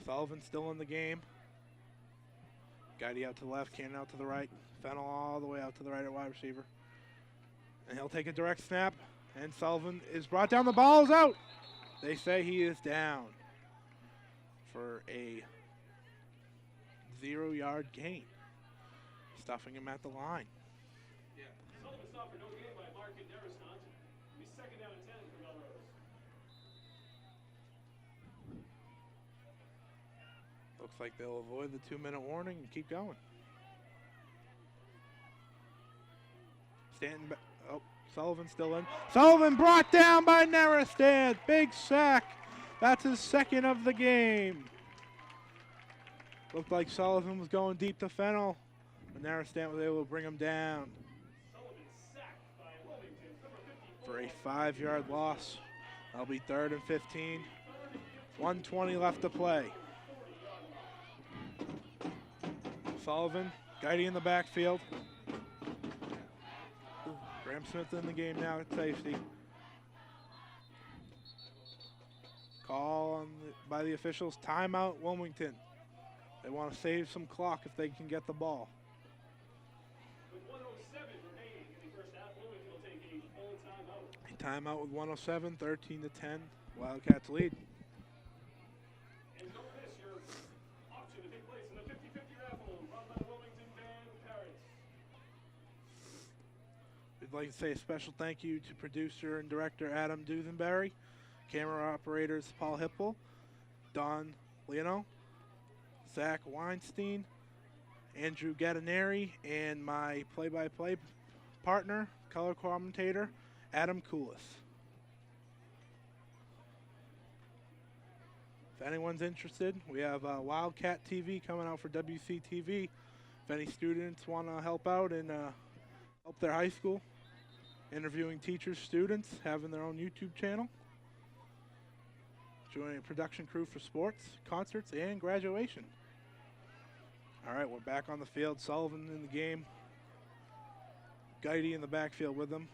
Sullivan still in the game. Guidey out to the left, Cannon out to the right. Fennel all the way out to the right at wide receiver. And he'll take a direct snap. And Sullivan is brought down. The ball is out. They say he is down for a 0-yard gain. Stuffing him at the line. Sullivan stopped for no gain by Mark Darrison. It'll be second down and 10 for Melrose. Looks like they'll avoid the 2-minute warning and keep going. Stanton, oh, Sullivan still in. Sullivan brought down by Narrowstead. Big sack. That's his second of the game. Looked like Sullivan was going deep to Fennel, but Narrowstead was able to bring him down Sullivan sacked by Wilmington, number 54. for a 5-yard loss. That'll be 3rd and 15. 1:20 left to play. Sullivan, Guidey in the backfield. Graham Smith in the game now at safety. Call on by the officials, timeout Wilmington. They want to save some clock if they can get the ball. With 1:07 remaining in the first half, Wilmington will take a full timeout. A timeout with 1:07, 13-10. Wildcats lead. And don't miss your option to take place in the 50-50 raffle run by the Wilmington Band Parrots. We'd like to say a special thank you to producer and director Adam Dusenberry, camera operators Paul Hipple, Don Leono, Zach Weinstein, Andrew Gattineri, and my play-by-play partner, color commentator, Adam Koulis. If anyone's interested, we have Wildcat TV coming out for WCTV. If any students want to help out and help their high school, interviewing teachers, students, having their own YouTube channel. Joining a production crew for sports, concerts, and graduation. All right, we're back on the field. Sullivan in the game. Guidey in the backfield with them.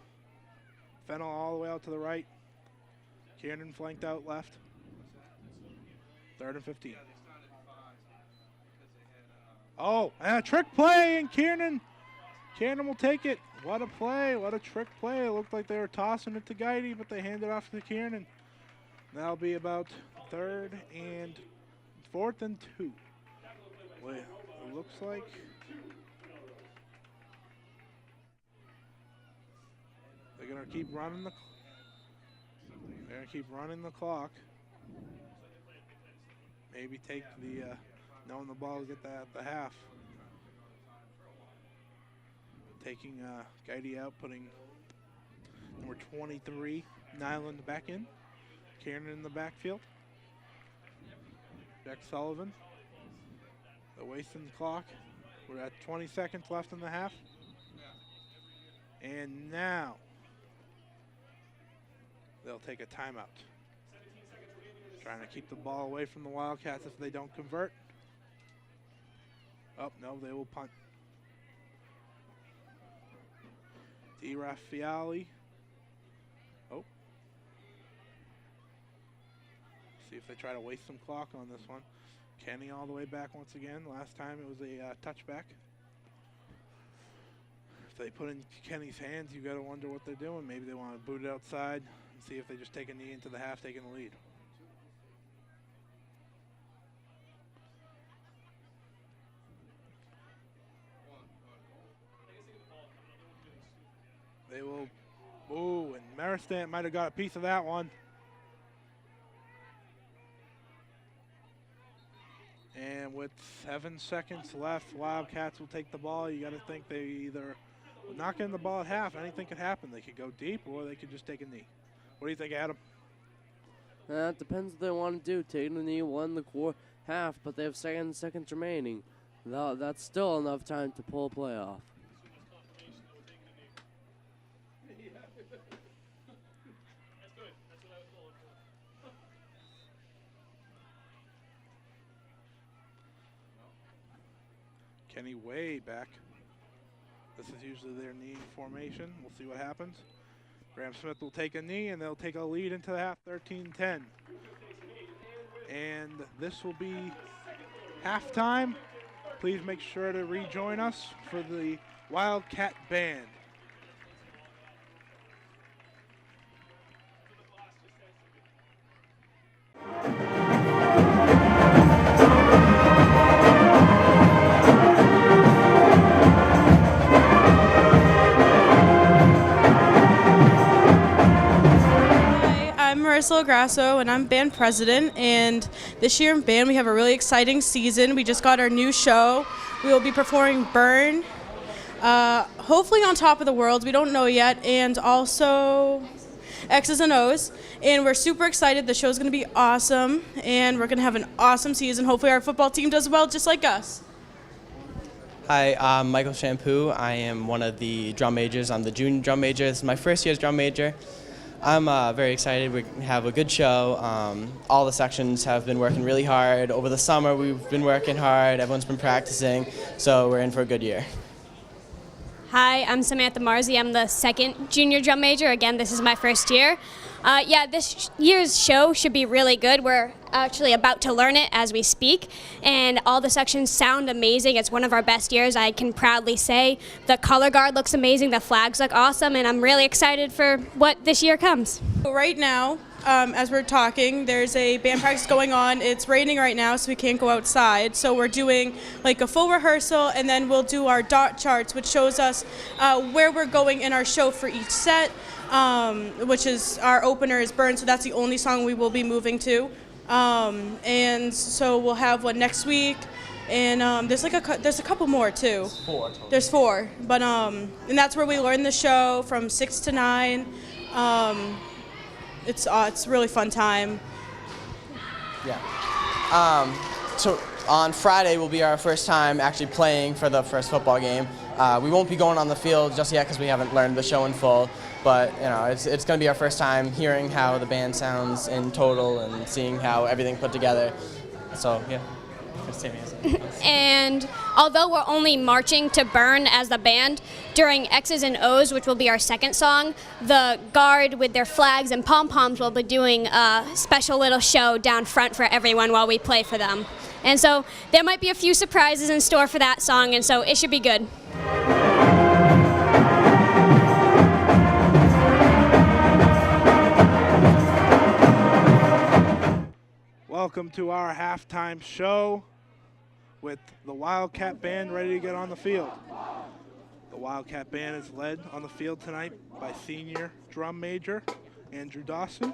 Fennel all the way out to the right. Kiernan flanked out left. 3rd and 15. Oh, and a trick play, and Kiernan will take it. What a play, what a trick play. It looked like they were tossing it to Guidey, but they handed it off to Kiernan. That'll be about 4th and 2. Well, it looks like they're gonna keep running the clock. Maybe take the knowing the ball get that at the half. Taking Guidey out, putting number 23 Nyland back in. Kiernan in the backfield. Jack Sullivan. They're wasting the clock. We're at 20 seconds left in the half. And now they'll take a timeout. Trying to keep the ball away from the Wildcats if they don't convert. Oh, no, they will punt. D. Raffaelli. Oh. See if they try to waste some clock on this one. Kenny all the way back once again. Last time it was a touchback. If they put in Kenny's hands, you got to wonder what they're doing. Maybe they want to boot it outside and see if they just take a knee into the half, taking the lead. They will, ooh, and Maristan might have got a piece of that one. And with 7 seconds left, Wildcats will take the ball. You got to think they either With not getting the ball at half, anything could happen. They could go deep or they could just take a knee. What do you think, Adam? It depends what they want to do. Taking the knee, won the half, but they have seconds remaining. That's still enough time to pull a play off. Kenny way back. This is usually their knee formation. We'll see what happens. Graham Smith will take a knee, and they'll take a lead into the half, 13-10. And this will be halftime. Please make sure to rejoin us for the Wildcat Band. I'm Marissa Grasso, and I'm band president. And this year in band, we have a really exciting season. We just got our new show. We will be performing Burn, hopefully on Top of the World. We don't know yet. And also X's and O's. And we're super excited. The show's going to be awesome, and we're going to have an awesome season. Hopefully our football team does well, just like us. Hi, I'm Michael Shampoo. I am one of the drum majors. I'm the junior drum major. This is my first year's drum major. I'm very excited. We have a good show. All the sections have been working really hard. Over the summer, we've been working hard. Everyone's been practicing, so we're in for a good year. Hi, I'm Samantha Marzi. I'm the second junior drum major. Again, this is my first year. This year's show should be really good. We're actually about to learn it as we speak, and all the sections sound amazing. It's one of our best years, I can proudly say. The color guard looks amazing, the flags look awesome, and I'm really excited for what this year comes. Right now, as we're talking, there's a band practice going on. It's raining right now, so we can't go outside. So we're doing like a full rehearsal, and then we'll do our dot charts, which shows us where we're going in our show for each set, which is our opener is Burn, so that's the only song we will be moving to. And so we'll have one next week, and there's a couple more too. There's four, but and that's where we learn the show from 6 to 9. It's a really fun time. Yeah. So on Friday will be our first time actually playing for the first football game. We won't be going on the field just yet because we haven't learned the show in full. But it's going to be our first time hearing how the band sounds in total and seeing how everything put together. So yeah. And although we're only marching to Burn as the band, during X's and O's, which will be our second song, the guard with their flags and pom-poms will be doing a special little show down front for everyone while we play for them. And so there might be a few surprises in store for that song, and so it should be good. Welcome to our halftime show with the Wildcat Band ready to get on the field. The Wildcat Band is led on the field tonight by senior drum major Andrew Dawson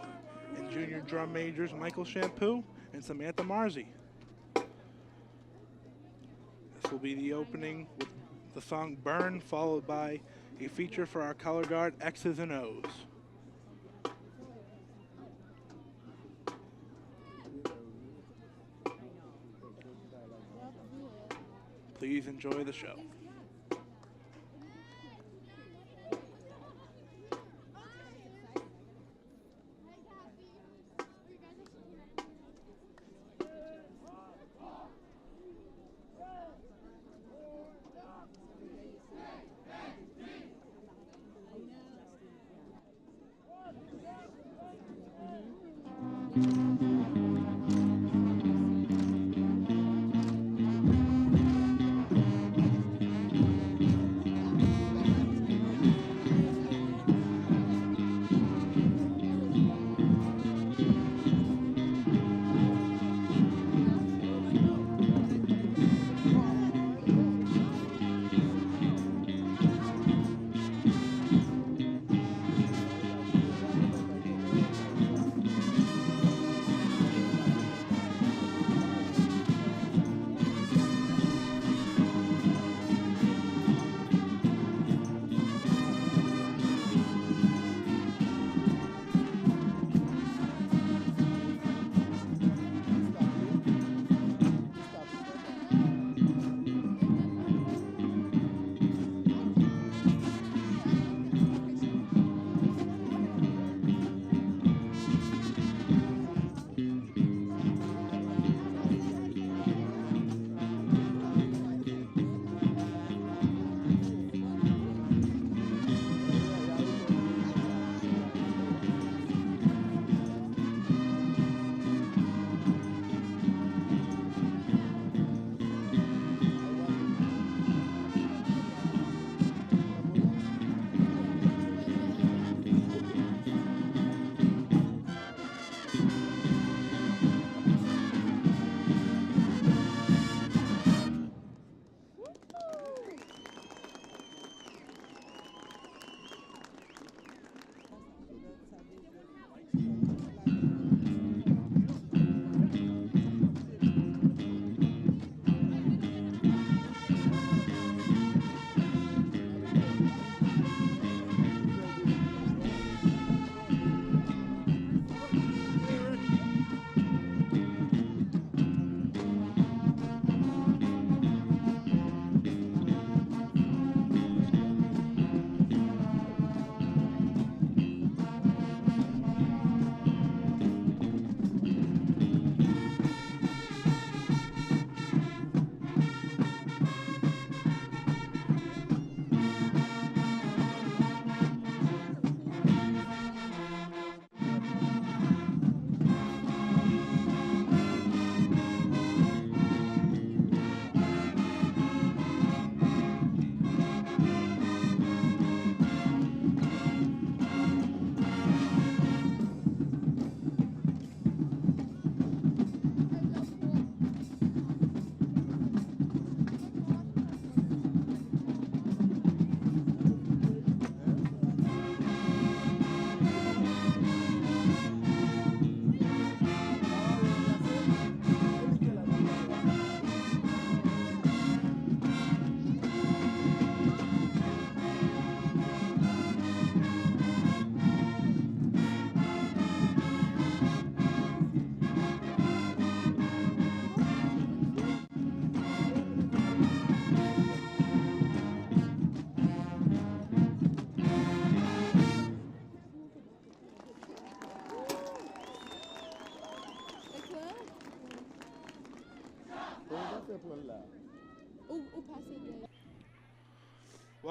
and junior drum majors Michael Shampoo and Samantha Marzi. This will be the opening with the song Burn, followed by a feature for our color guard X's and O's. Please enjoy the show.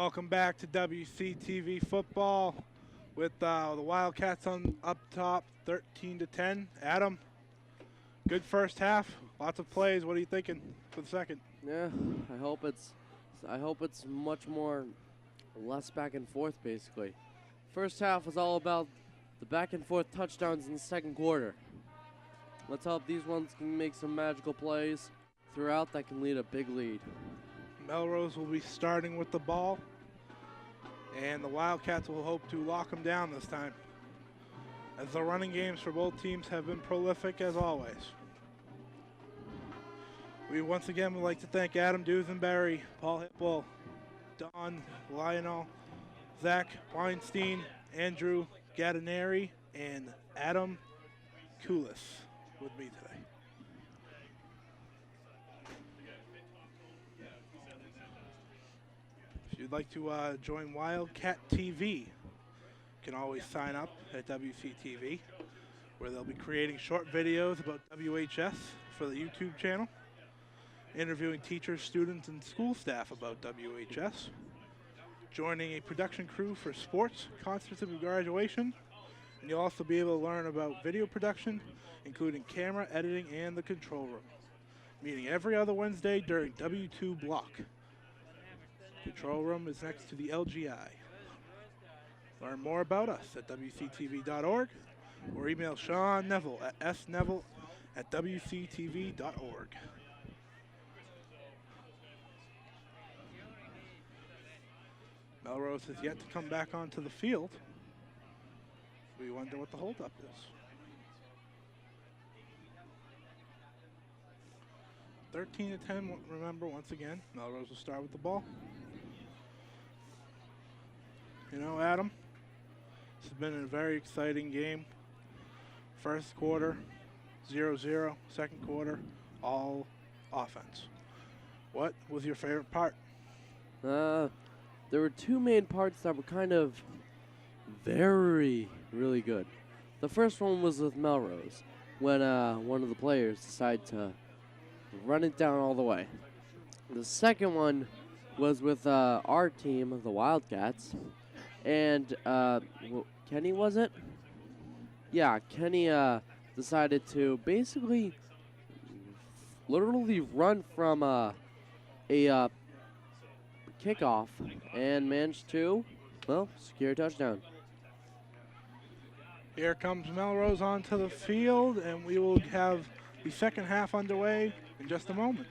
Welcome back to WCTV football with the Wildcats on up top, 13-10. Adam, good first half, lots of plays. What are you thinking for the second? Yeah, I hope it's much more, less back and forth basically. First half was all about the back and forth touchdowns in the second quarter. Let's hope these ones can make some magical plays throughout that can lead a big lead. Melrose will be starting with the ball, and the Wildcats will hope to lock them down this time, as the running games for both teams have been prolific as always. We once again would like to thank Adam Dusenberry, Paul Hipple, Don Lionel, Zach Weinstein, Andrew Gattineri, and Adam Kulis with me today. If you'd like to join Wildcat TV, you can always sign up at WCTV, where they'll be creating short videos about WHS for the YouTube channel, interviewing teachers, students, and school staff about WHS, joining a production crew for sports, concerts, and graduation, and you'll also be able to learn about video production, including camera, editing, and the control room, meeting every other Wednesday during W2 block. Control room is next to the LGI. Learn more about us at WCTV.org or email Sean Neville at sneville@WCTV.org. Melrose has yet to come back onto the field. We wonder what the holdup is. 13-10, remember, once again, Melrose will start with the ball. You know, Adam, this has been a very exciting game. First quarter, 0-0. Second quarter, all offense. What was your favorite part? There were two main parts that were kind of really good. The first one was with Melrose, when one of the players decided to run it down all the way. The second one was with our team, the Wildcats, and Kenny, was it? Yeah, Kenny decided to basically literally run from a kickoff and managed to, well, secure a touchdown. Here comes Melrose onto the field, and we will have the second half underway in just a moment.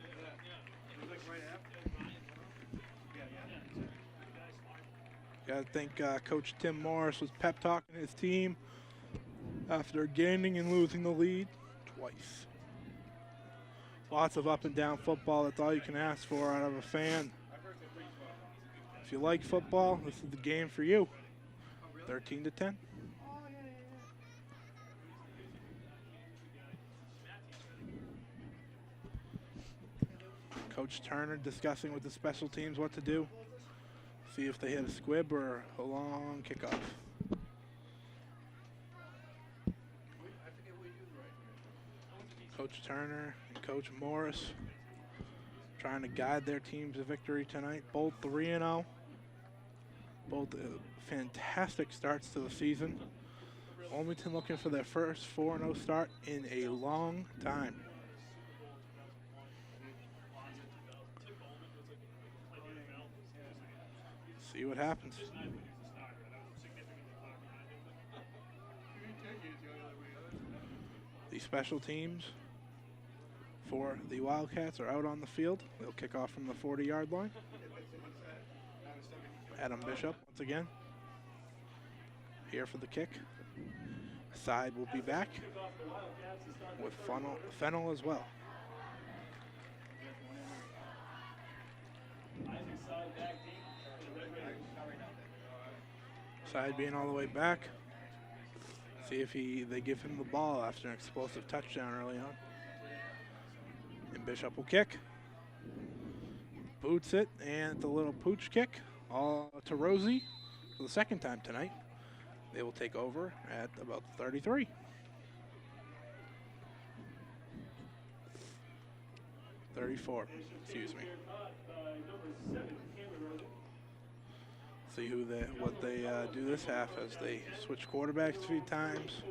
I think Coach Tim Morris was pep talking his team after gaining and losing the lead twice. Lots of up and down football. That's all you can ask for out of a fan. If you like football, this is the game for you. 13-10. Coach Turner discussing with the special teams what to do. See if they hit a squib or a long kickoff. Coach Turner and Coach Morris trying to guide their teams to victory tonight. Both 3-0. Both fantastic starts to the season. Wilmington looking for their first 4-0 start in a long time. See what happens. The special teams for the Wildcats are out on the field. They'll kick off from the 40-yard line. Adam Bishop once again here for the kick. Side will be back with Fennel as well. Side being all the way back. See if they give him the ball after an explosive touchdown early on. And Bishop will kick. Boots it, and the little pooch kick all to Rosie for the second time tonight. They will take over at about 33. Excuse me. See what they do this half as they switch quarterbacks a few times.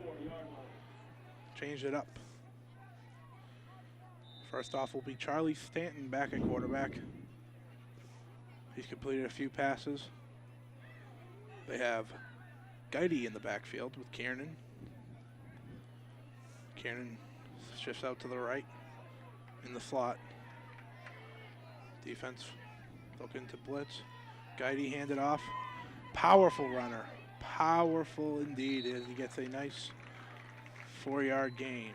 Change it up. First off will be Charlie Stanton back at quarterback. He's completed a few passes. They have Guidy in the backfield with Kiernan. Kiernan shifts out to the right in the slot. Defense looking to blitz. Guidy handed off. Powerful runner. Powerful indeed as he gets a nice 4-yard gain.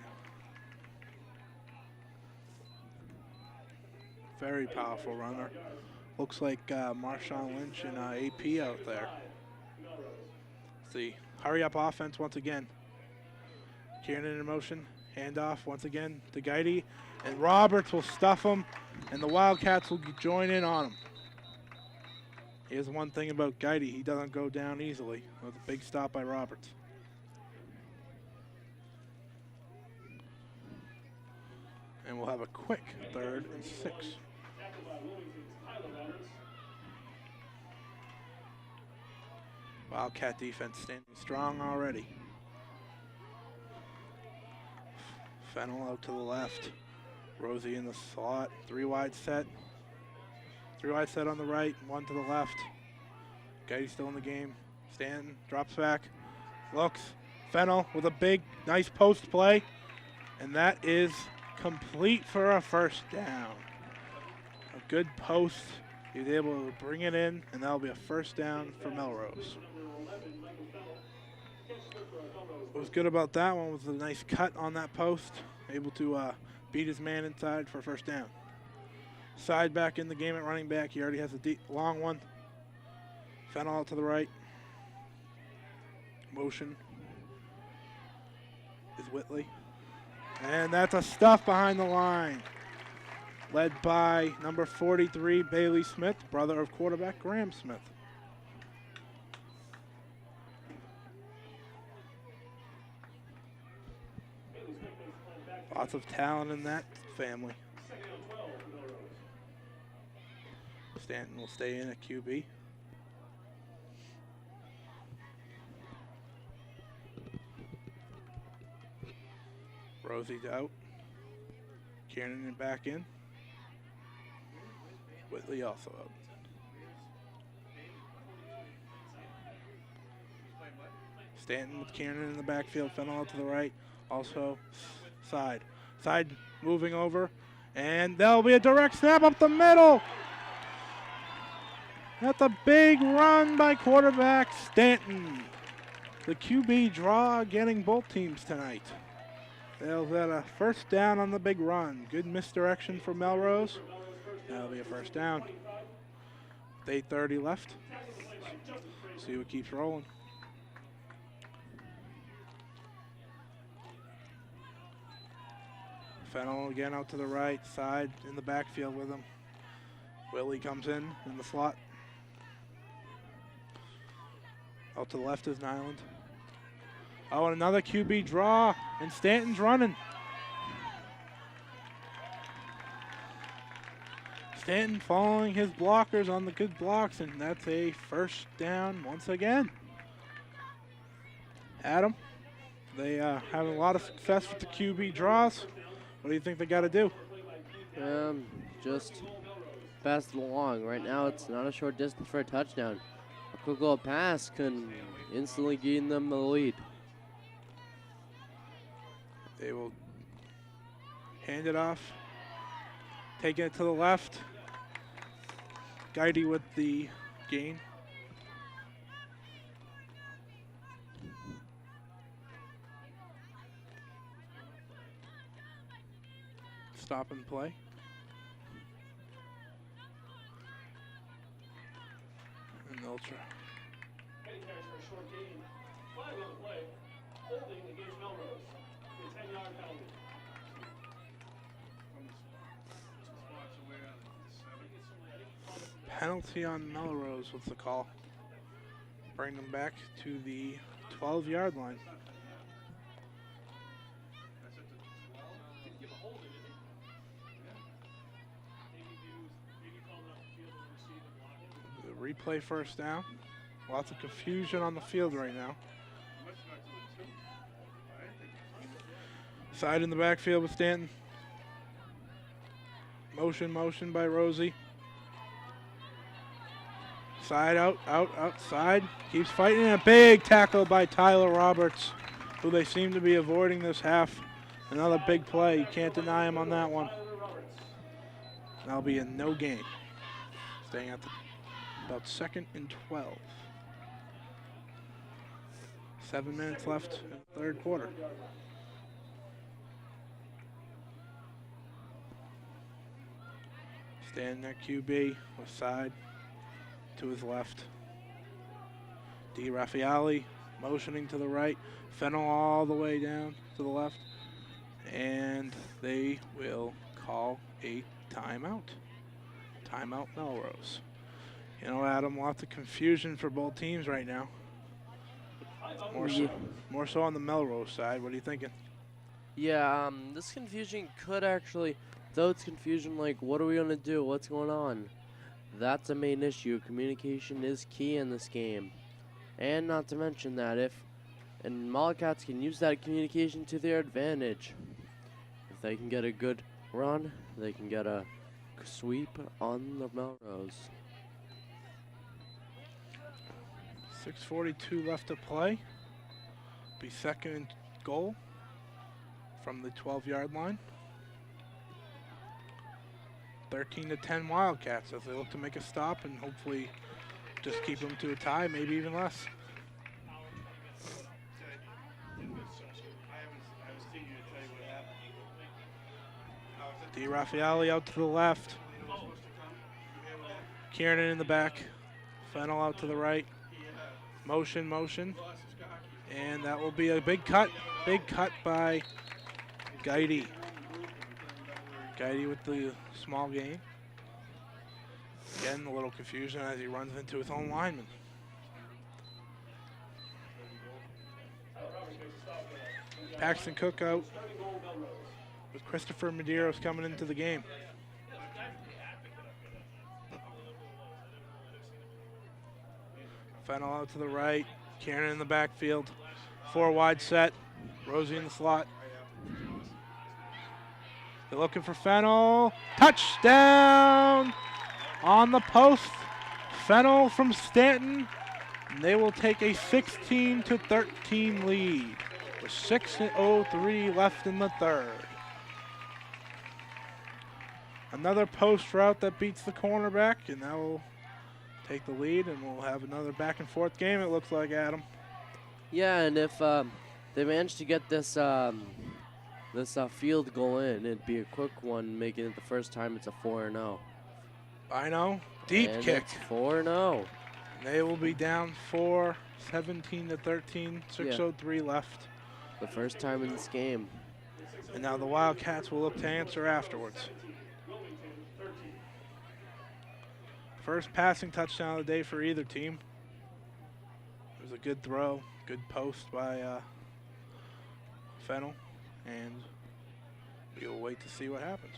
Very powerful runner. Looks like Marshawn Lynch and AP out there. See, hurry up offense once again. Kiernan in motion. Handoff once again to Guidy. And Roberts will stuff him, and the Wildcats will join in on him. Here's one thing about Guidy. He doesn't go down easily. That was a big stop by Roberts. And we'll have a quick 3rd and 6. Wildcat defense standing strong already. Fennel out to the left. Rosie in the slot. 3 wide set. 3 wide set on the right, 1 to the left. Guidy still in the game. Stanton drops back. Looks. Fennel with a big, nice post play. And that is complete for a first down. A good post. He was able to bring it in, and that'll be a first down for Melrose. What was good about that one was the nice cut on that post. Able to beat his man inside for a first down. Side back in the game at running back. He already has a deep, long one. Fennel out to the right. Motion is Whitley. And that's a stuff behind the line. Led by number 43, Bailey Smith, brother of quarterback Graham Smith. Lots of talent in that family. Stanton will stay in at QB. Rosie's out. Kiernan back in. Whitley also out. Stanton with Kiernan in the backfield. Fennel out to the right. Also side. Side moving over. And there'll be a direct snap up the middle. That's a big run by quarterback Stanton. The QB draw getting both teams tonight. They'll get a first down on the big run. Good misdirection for Melrose. That'll be a first down. With 8:30 left. See what keeps rolling. Fennel again out to the right side in the backfield with him. Willie comes in the slot. Out to the left is Nyland. Oh, and another QB draw, and Stanton's running. Stanton following his blockers on the good blocks, and that's a first down once again. Adam, they have a lot of success with the QB draws. What do you think they got to do? Just pass it along. Right now, it's not a short distance for a touchdown. A quick little pass can instantly gain them the lead. They will hand it off, taking it to the left. Guidy with the gain. Stop and play. And they'll try. Heading carries for a short gain. 5 on the play. Holding against Melrose. A 10-yard penalty. Penalty on Melrose was the call. Bring them back to the 12-yard line. The replay first down. Lots of confusion on the field right now. Side in the backfield with Stanton. Motion by Rosie. Side outside. Keeps fighting. A big tackle by Tyler Roberts, who they seem to be avoiding this half. Another big play. You can't deny him on that one. That'll be a no gain. Staying at about 2nd and 12. 7 minutes left in the third quarter. Standing at QB with side to his left. D. Raffaelli motioning to the right. Fennel all the way down to the left. And they will call a timeout. Timeout Melrose. You know, Adam, lots of confusion for both teams right now. More so on the Melrose side. What are you thinking? Yeah, this confusion could actually, though it's confusion like, what are we going to do? What's going on? That's a main issue. Communication is key in this game. And not to mention that and Mollycats can use that communication to their advantage. If they can get a good run, they can get a sweep on the Melrose. 6:42 left to play. Be 2nd and goal from the 12-yard line. 13-10 Wildcats as they look to make a stop and hopefully just keep them to a tie, maybe even less. D. Raffaelli out to the left. Kiernan in the back. Fennel out to the right. Motion. And that will be a big cut. Big cut by Guidey. Guidey with the small gain. Again, a little confusion as he runs into his own lineman. Paxton Cook out with Christopher Medeiros coming into the game. Fennel out to the right. Kiernan in the backfield. 4 wide set. Rosie in the slot. They're looking for Fennel. Touchdown on the post. Fennel from Stanton. And they will take a 16-13 lead with 6:03 left in the third. Another post route that beats the cornerback, and that will take the lead, and we'll have another back and forth game, it looks like, Adam. Yeah, and if they manage to get this field goal in, it'd be a quick one, making it the first time it's a 4-0. I know. Deep and kick. It's 4-0. They will be down 4, 17-13, 6:03 left. The first time in this game. And now the Wildcats will look to answer afterwards. First passing touchdown of the day for either team. It was a good throw, good post by Fennel, and we'll wait to see what happens.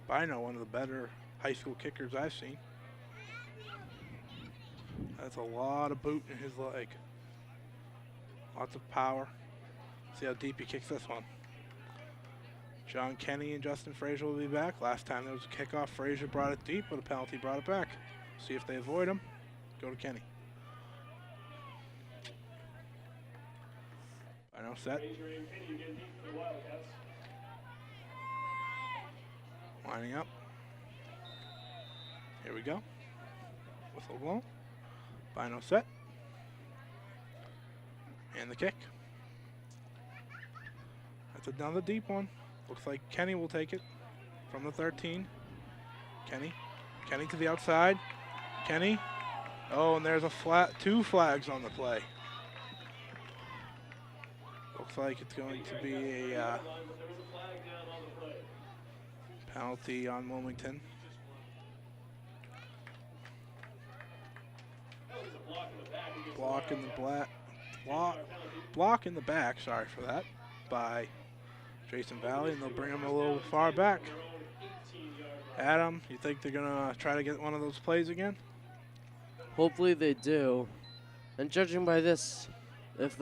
Bino, one of the better high school kickers I've seen. That's a lot of boot in his leg. Lots of power. See how deep he kicks this one. John Kenny and Justin Frazier will be back. Last time there was a kickoff, Frazier brought it deep, but a penalty brought it back. See if they avoid him. Go to Kenny. I know, set. Lining up. Here we go. Whistle blown. Bino set. And the kick. That's another deep one. Looks like Kenny will take it from the 13. Kenny to the outside. Kenny. Oh, and there's a 2 flags on the play. Looks like it's going to be a penalty on Wilmington. Block in the back, sorry for that, by Jason Valley, and they'll bring him a little far back. Adam, you think they're going to try to get one of those plays again? Hopefully they do. And judging by this, if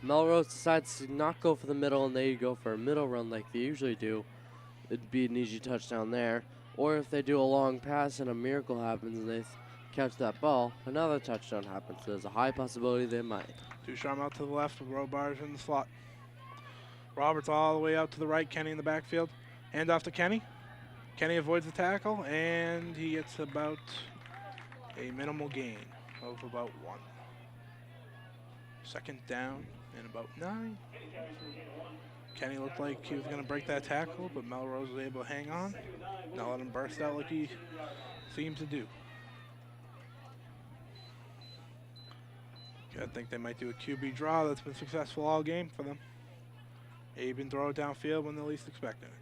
Melrose decides to not go for the middle and they go for a middle run like they usually do, it'd be an easy touchdown there. Or if they do a long pass and a miracle happens and they catch that ball, another touchdown happens. There's a high possibility they might. Ducharme out to the left with Robars in the slot. Roberts all the way out to the right. Kenny in the backfield. Hand off to Kenny. Kenny avoids the tackle, and he gets about a minimal gain of about 1. Second down and about 9. Kenny looked like he was going to break that tackle, but Melrose was able to hang on. Not let him burst out like he seems to do. I think they might do a QB draw. That's been successful all game for them. Even throw it downfield when they're least expecting it.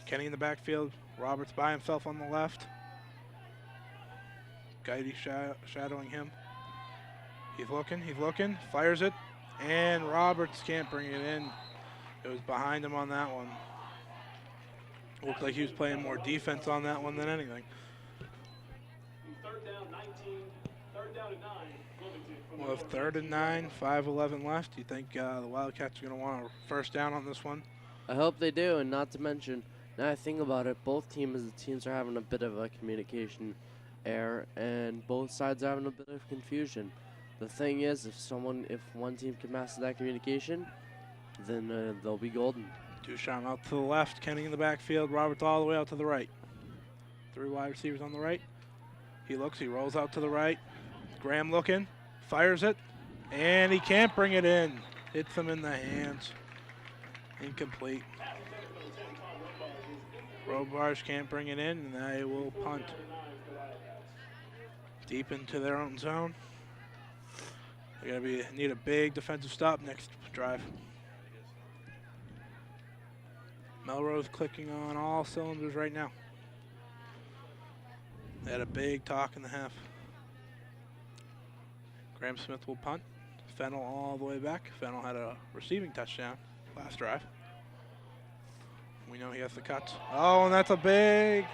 Kenny in the backfield. Roberts by himself on the left. Guidey shadowing him. He's looking, fires it, and Roberts can't bring it in. It was behind him on that one. Looked like he was playing more defense on that one than anything. Third down, 19. Third down and 9. Wilmington. Well, if 3rd and 9, 5:11 left, do you think the Wildcats are going to want a first down on this one? I hope they do, and not to mention, now I think about it, both teams are having a bit of a communication error, and both sides are having a bit of confusion. The thing is, if one team can master that communication, then they'll be golden. Ducharme out to the left, Kenny in the backfield, Roberts all the way out to the right. 3 wide receivers on the right. He looks, he rolls out to the right. Graham looking, fires it, and he can't bring it in. Hits him in the hands. Incomplete. Robars can't bring it in, and they will punt. Deep into their own zone. They're going to need a big defensive stop next drive. Melrose clicking on all cylinders right now. They had a big talk in the half. Graham Smith will punt. Fennell all the way back. Fennell had a receiving touchdown last drive. We know he has the cuts. Oh, and that's a big.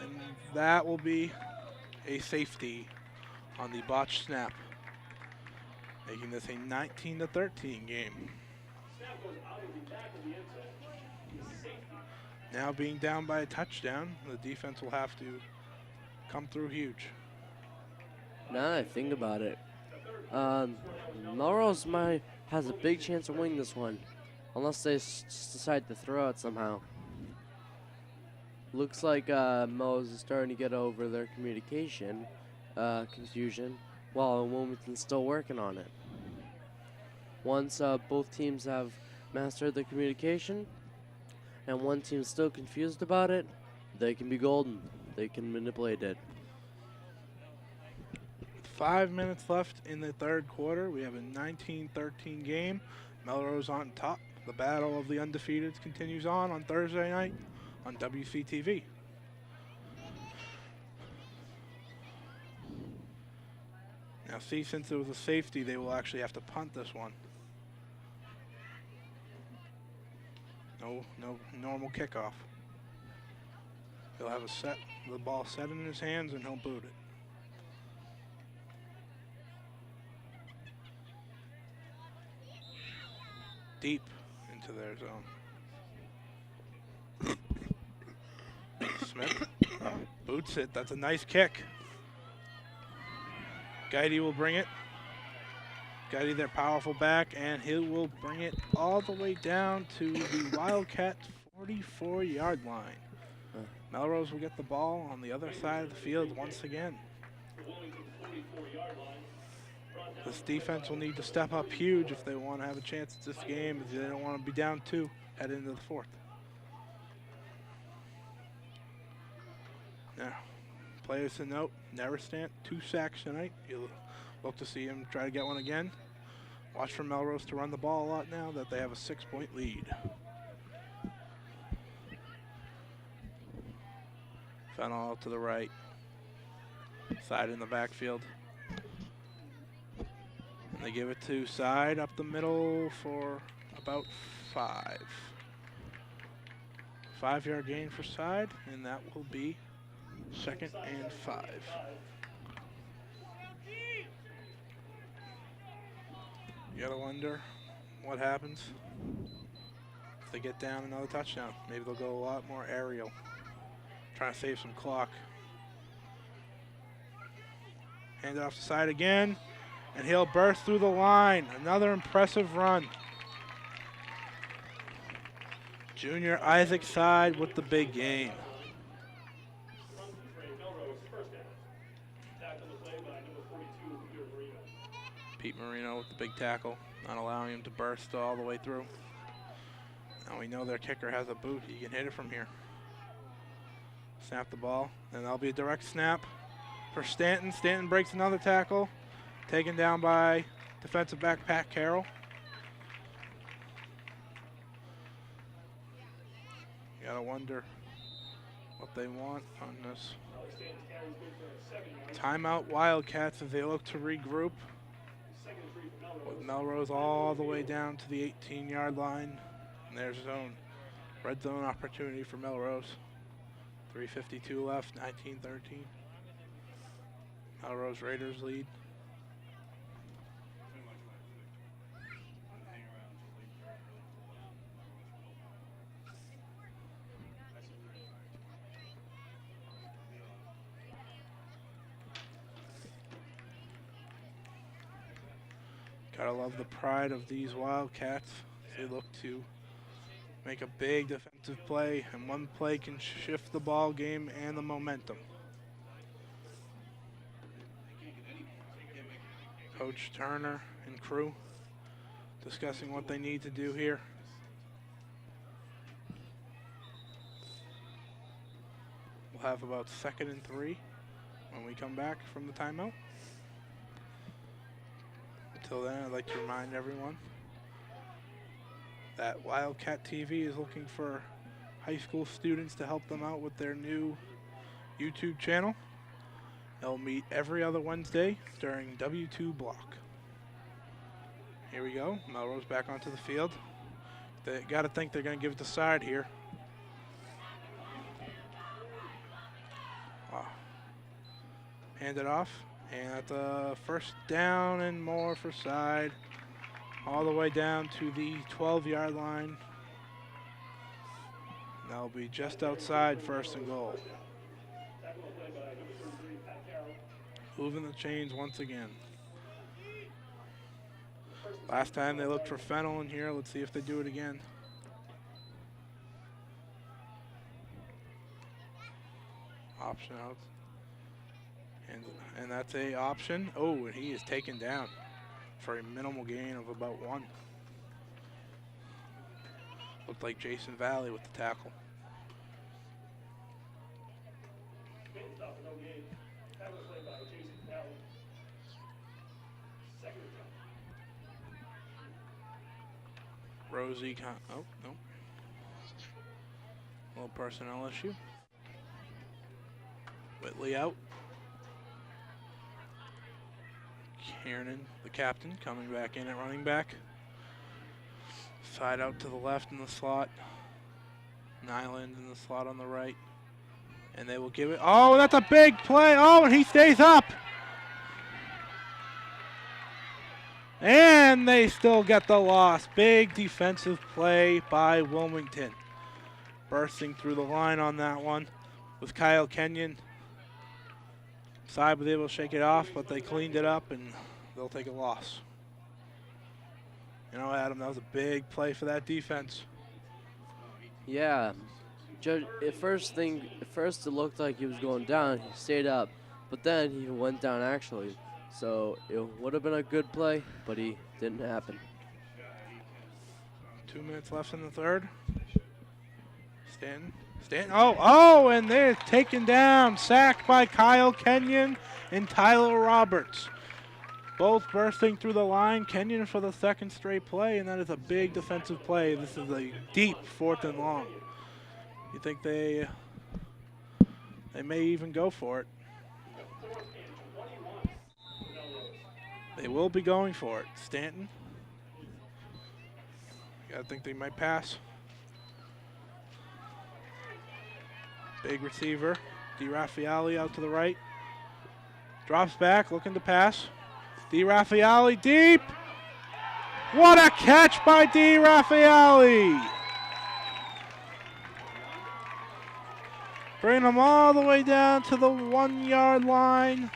And that will be a safety on the botched snap, making this a 19-13 game. Now being down by a touchdown, the defense will have to come through huge. Now that I think about it, Melrose has a big chance of winning this one, unless they decide to throw it somehow. Looks like Melrose is starting to get over their communication confusion, while Wilmington's still working on it. Once both teams have mastered the communication, and one team's still confused about it, they can be golden. They can manipulate it. 5 minutes left in the 3rd quarter. We have a 19-13 game. Melrose on top. The battle of the undefeateds continues on Thursday night on WCTV. Now see, since it was a safety, they will actually have to punt this one. No normal kickoff. He'll have the ball set in his hands, and he'll boot it. Deep into their zone. Smith boots it. That's a nice kick. Guidey will bring it. Guidey, their powerful back, and he will bring it all the way down to the Wildcats' 44-yard line. Melrose will get the ball on the other side of the field once again. This defense will need to step up huge if they want to have a chance at this game, as they don't want to be down 2 heading into the 4th. Now, players to note, Neverstand, 2 sacks tonight. You'll look to see him try to get one again. Watch for Melrose to run the ball a lot now that they have a 6-point lead. Fennell out to the right. Side in the backfield. And they give it to Side up the middle for about 5. 5-yard gain for side, and that will be 2nd and 5. You gotta wonder what happens if they get down another touchdown. Maybe they'll go a lot more aerial, trying to save some clock. Hand it off the side again, and he'll burst through the line. Another impressive run. Junior Isaac Side with the big gain. Pete Marino with the big tackle, not allowing him to burst all the way through. Now we know their kicker has a boot. He can hit it from here. Snap the ball, and that'll be a direct snap for Stanton. Stanton breaks another tackle, taken down by defensive back Pat Carroll. You gotta wonder what they want on this. Timeout Wildcats as they look to regroup, with Melrose all the way down to the 18-yard line. And there's red zone opportunity for Melrose. 3:52 left, 19-13. Melrose Raiders lead. Gotta love the pride of these Wildcats. They look to make a big defensive play, and one play can shift the ball game and the momentum. Coach Turner and crew discussing what they need to do here. We'll have about 2nd and 3 when we come back from the timeout. Until then, I'd like to remind everyone that Wildcat TV is looking for high school students to help them out with their new YouTube channel. They'll meet every other Wednesday during W2 block. Here we go. Melrose back onto the field. They got to think they're going to give it to side here. Wow. Hand it off. And at the 1st down and more for side, all the way down to the 12-yard line. That'll be just outside 1st and goal. Moving the chains once again. Last time they looked for Fennel in here. Let's see if they do it again. Option out. And that's a option. Oh, and he is taken down for a minimal gain of about 1. Looked like Jason Valley with the tackle. Rosie, oh, no. A little personnel issue. Whitley out. Kiernan, the captain, coming back in at running back. Side out to the left in the slot. Nyland in the slot on the right. And they will give it. Oh, that's a big play. Oh, and he stays up. And they still get the loss. Big defensive play by Wilmington. Bursting through the line on that one was Kyle Kenyon. Side was able to shake it off, but they cleaned it up, and they'll take a loss. You know, Adam, that was a big play for that defense. Yeah. Judge, at first it looked like he was going down. He stayed up, but then he went down actually. So it would have been a good play, but he didn't happen. 2 minutes left in the 3rd. Stanton. Oh, and they're taken down. Sacked by Kyle Kenyon and Tyler Roberts. Both bursting through the line. Kenyon for the 2nd straight play, and that is a big defensive play. This is a deep 4th and long. You think they may even go for it. They will be going for it. Stanton. I think they might pass. Big receiver. DeRaffaele out to the right. Drops back, looking to pass. DeRaffaele deep. What a catch by DeRaffaele! Bring him all the way down to the 1-yard line.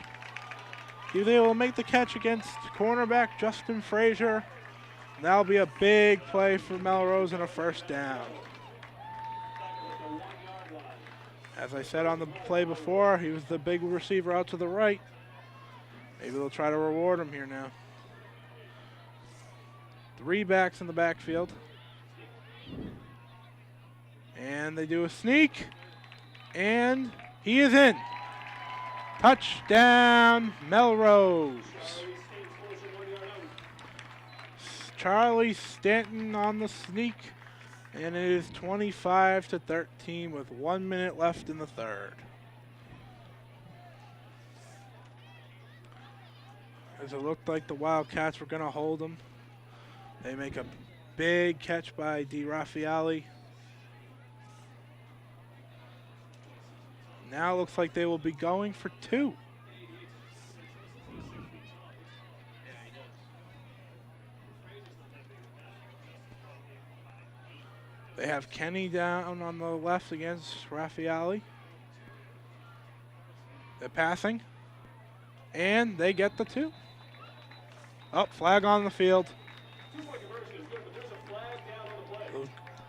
He was able to make the catch against cornerback Justin Frazier. That'll be a big play for Melrose and a first down. As I said on the play before, he was the big receiver out to the right. Maybe they'll try to reward him here now. 3 backs in the backfield. And they do a sneak. And he is in. Touchdown, Melrose. Charlie Stanton on the sneak. And it is 25-13 with 1 minute left in the third. As it looked like the Wildcats were going to hold them. They make a big catch by DeRaffaele. Now it looks like they will be going for 2. They have Kenny down on the left against Raffaele. They're passing. And they get the 2. Oh, flag on the field.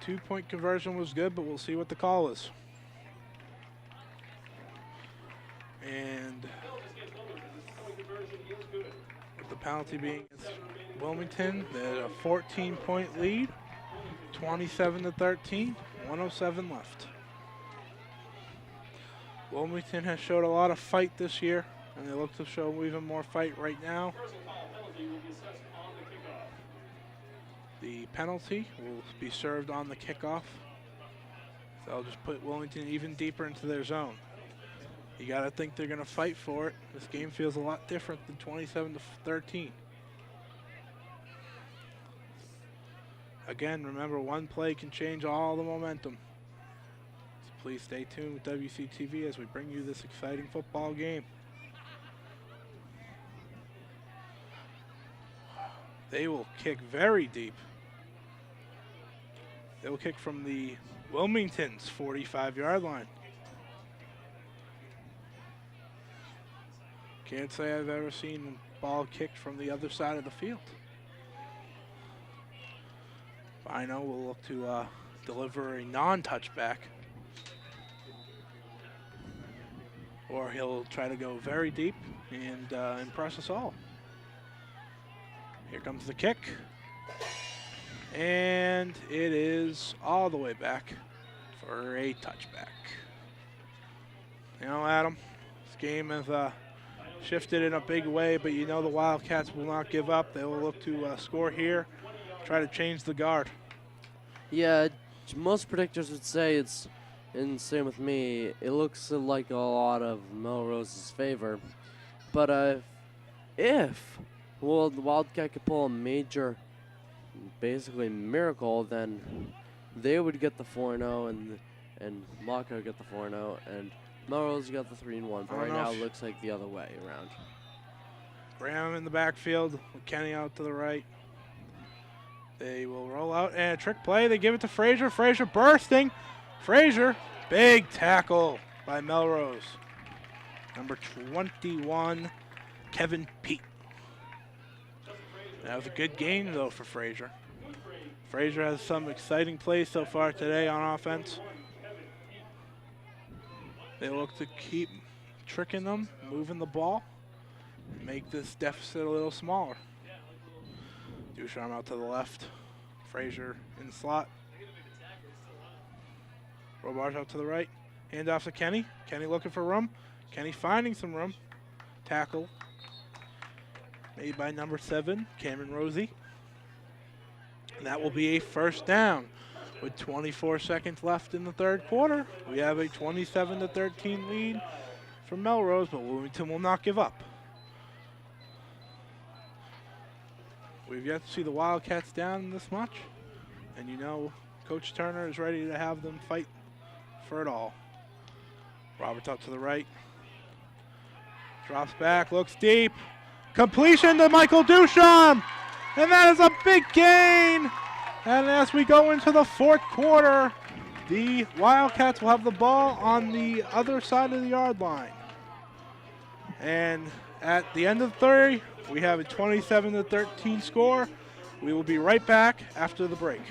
2-point conversion was good, but we'll see what the call is. And with the penalty being against Wilmington, they had a 14-point lead, 27-13, 1:07 left. Wilmington has showed a lot of fight this year, and they look to show even more fight right now. The penalty will be served on the kickoff. So they'll just put Wilmington even deeper into their zone. You got to think they're going to fight for it. This game feels a lot different than 27-13. Again, remember, one play can change all the momentum. So please stay tuned with WCTV as we bring you this exciting football game. They will kick very deep. They will kick from the Wilmington's 45-yard line. Can't say I've ever seen a ball kicked from the other side of the field. Bino will look to deliver a non-touchback. Or he'll try to go very deep and impress us all. Here comes the kick. And it is all the way back for a touchback. You know, Adam, this game has shifted in a big way, but you know the Wildcats will not give up. They will look to score here, try to change the guard. Yeah, most predictors would say it's, and same with me, it looks like a lot of Melrose's favor. But if the Wildcat could pull a major, basically miracle, then they would get the 4-0 and Maka would get the 4-0 and Melrose got the 3-1. But right now it looks like the other way around. Graham in the backfield with Kenny out to the right. They will roll out and a trick play. They give it to Frazier. Frazier bursting. Frazier, big tackle by Melrose. Number 21, Kevin Pete. That was a good game, though, for Frazier. Frazier has some exciting plays so far today on offense. They look to keep tricking them, moving the ball, and make this deficit a little smaller. Ducharme out to the left. Frazier in the slot. Robarge out to the right. Hand off to Kenny. Kenny looking for room. Kenny finding some room. Tackle made by number 7, Cameron Rosie. And that will be a first down. With 24 seconds left in the third quarter, we have a 27-13 lead for Melrose, but Wilmington will not give up. We've yet to see the Wildcats down this much, and you know Coach Turner is ready to have them fight for it all. Roberts out to the right. Drops back, looks deep. Completion to Michael Ducharme. And that is a big gain. And as we go into the fourth quarter, the Wildcats will have the ball on the other side of the yard line. And at the end of the third, we have a 27-13 score. We will be right back after the break.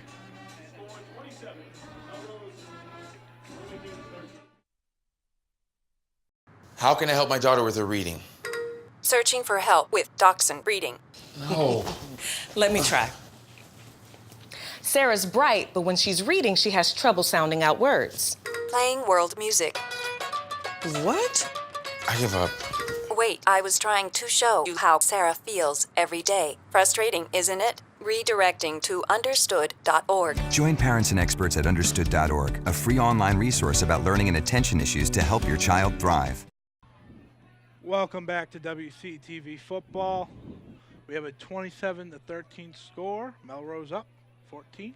How can I help my daughter with her reading? Searching for help with Dachshund Reading. No. Let me try. Sarah's bright, but when she's reading, she has trouble sounding out words. Playing world music. What? I give up. Wait, I was trying to show you how Sarah feels every day. Frustrating, isn't it? Redirecting to understood.org. Join parents and experts at understood.org, a free online resource about learning and attention issues to help your child thrive. Welcome back to WCTV Football. We have a 27-13 score. Melrose up 14.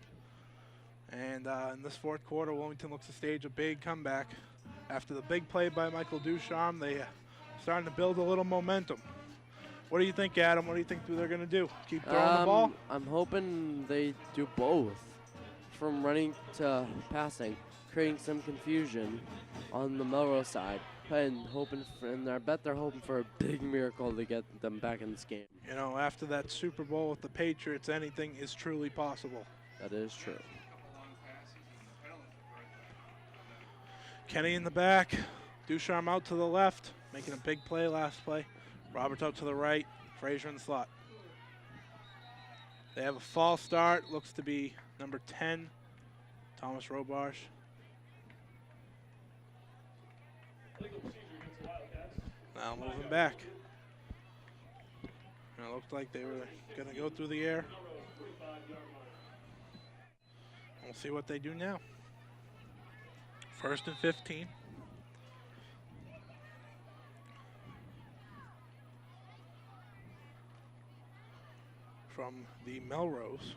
And in this fourth quarter, Wilmington looks to stage a big comeback. After the big play by Michael Ducharme, they starting to build a little momentum. What do you think, Adam? What do you think they're going to do? Keep throwing the ball? I'm hoping they do both, from running to passing, creating some confusion on the Melrose side, and I bet they're hoping for a big miracle to get them back in this game. You know, after that Super Bowl with the Patriots, anything is truly possible. That is true. Kenny in the back, Ducharme out to the left, making a big play last play. Roberts out to the right, Frazier in the slot. They have a false start, looks to be number 10, Thomas Robarge. Now moving back. It looked like they were going to go through the air. We'll see what they do now. 1st and 15. From the Melrose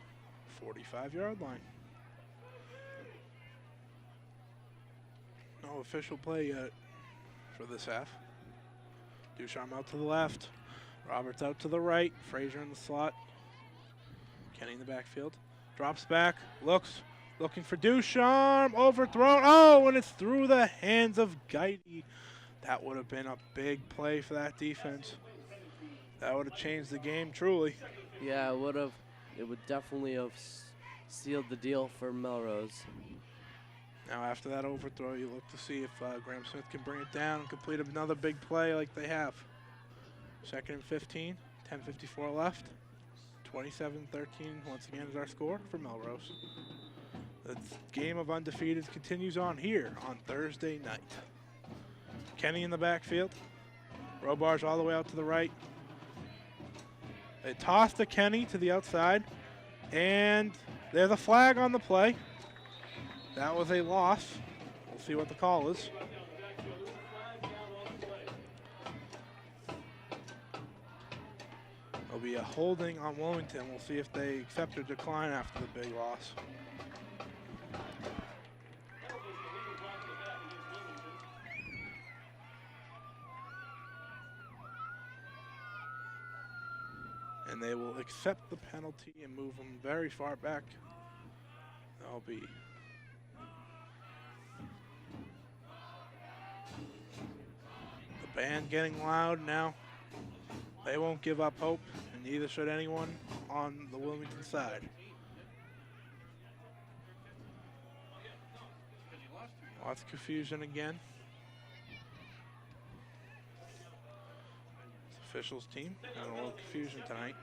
45-yard line. No official play yet for this half. Ducharme out to the left. Roberts out to the right. Frazier in the slot. Kenny in the backfield. Drops back. Looking for Ducharme. Overthrown. Oh, and it's through the hands of Geide. That would have been a big play for that defense. That would have changed the game truly. Yeah, it would have. It would definitely have sealed the deal for Melrose. Now after that overthrow, you look to see if Graham Smith can bring it down and complete another big play like they have. 2nd and 15, 10:54 left. 27-13 once again is our score for Melrose. The game of undefeated continues on here on Thursday night. Kenny in the backfield. Robarge all the way out to the right. They toss to Kenny to the outside, and there's a flag on the play. That was a loss. We'll see what the call is. There'll be a holding on Wilmington. We'll see if they accept or decline after the big loss. And they will accept the penalty and move them very far back. That'll be the band getting loud now. They won't give up hope, and neither should anyone on the Wilmington side. Lots of confusion again. Officials team having a little confusion tonight.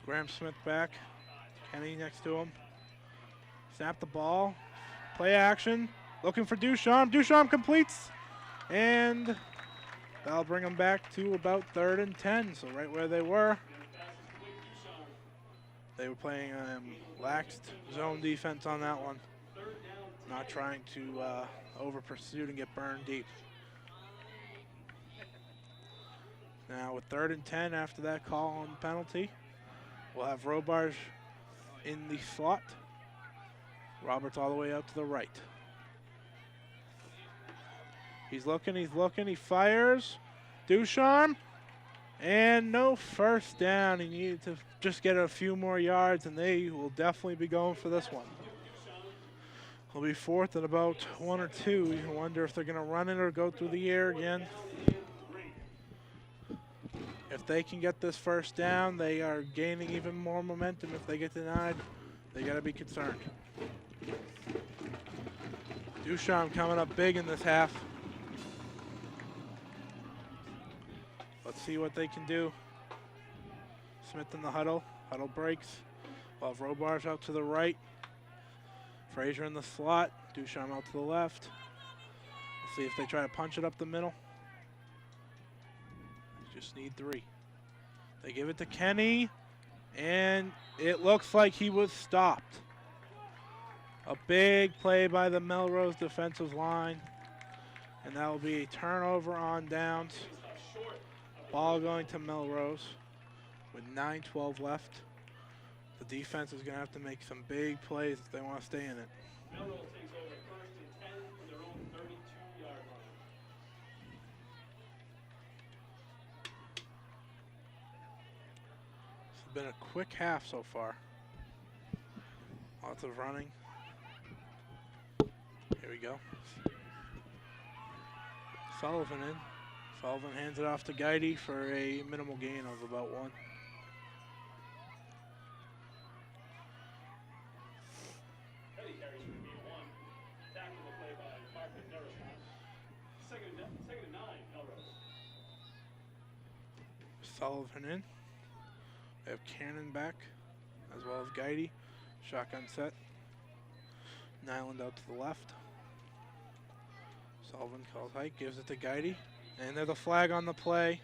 Graham Smith back. Kenny next to him. Snap the ball. Play action. Looking for Ducharme. Ducharme completes. And that'll bring them back to about 3rd and 10. So right where they were. They were playing laxed zone defense on that one. Not trying to over pursuit and get burned deep. Now with 3rd and 10 after that call on the penalty, we'll have Robarge in the slot. Roberts all the way out to the right. He's looking, he fires. Ducharme, and no first down. He needed to just get a few more yards, and they will definitely be going for this one. It'll be 4th and about 1 or 2. You wonder if they're going to run it or go through the air again. If they can get this first down, they are gaining even more momentum. If they get denied, they got to be concerned. Ducharme coming up big in this half. Let's see what they can do. Smith in the huddle. Huddle breaks. We'll have Robarge out to the right. Frazier in the slot. Ducharme out to the left. Let's see if they try to punch it up the middle. Just need 3. They give it to Kenny, and it looks like he was stopped. A big play by the Melrose defensive line, and that will be a turnover on downs. Ball going to Melrose with 9:12 left. The defense is going to have to make some big plays if they want to stay in it. Melrose takes over 1st and 10 from their own 32-yard line. It's been a quick half so far. Lots of running. Here we go. Sullivan in. Sullivan hands it off to Guidy for a minimal gain of about 1. Petty carries for the game 1. Tackle the play by Mark Nerison. Second and 9, Melrose. Sullivan in. They have Cannon back, as well as Guidy. Shotgun set. Nyland out to the left. Sullivan calls hike, gives it to Guidy. And there's a flag on the play.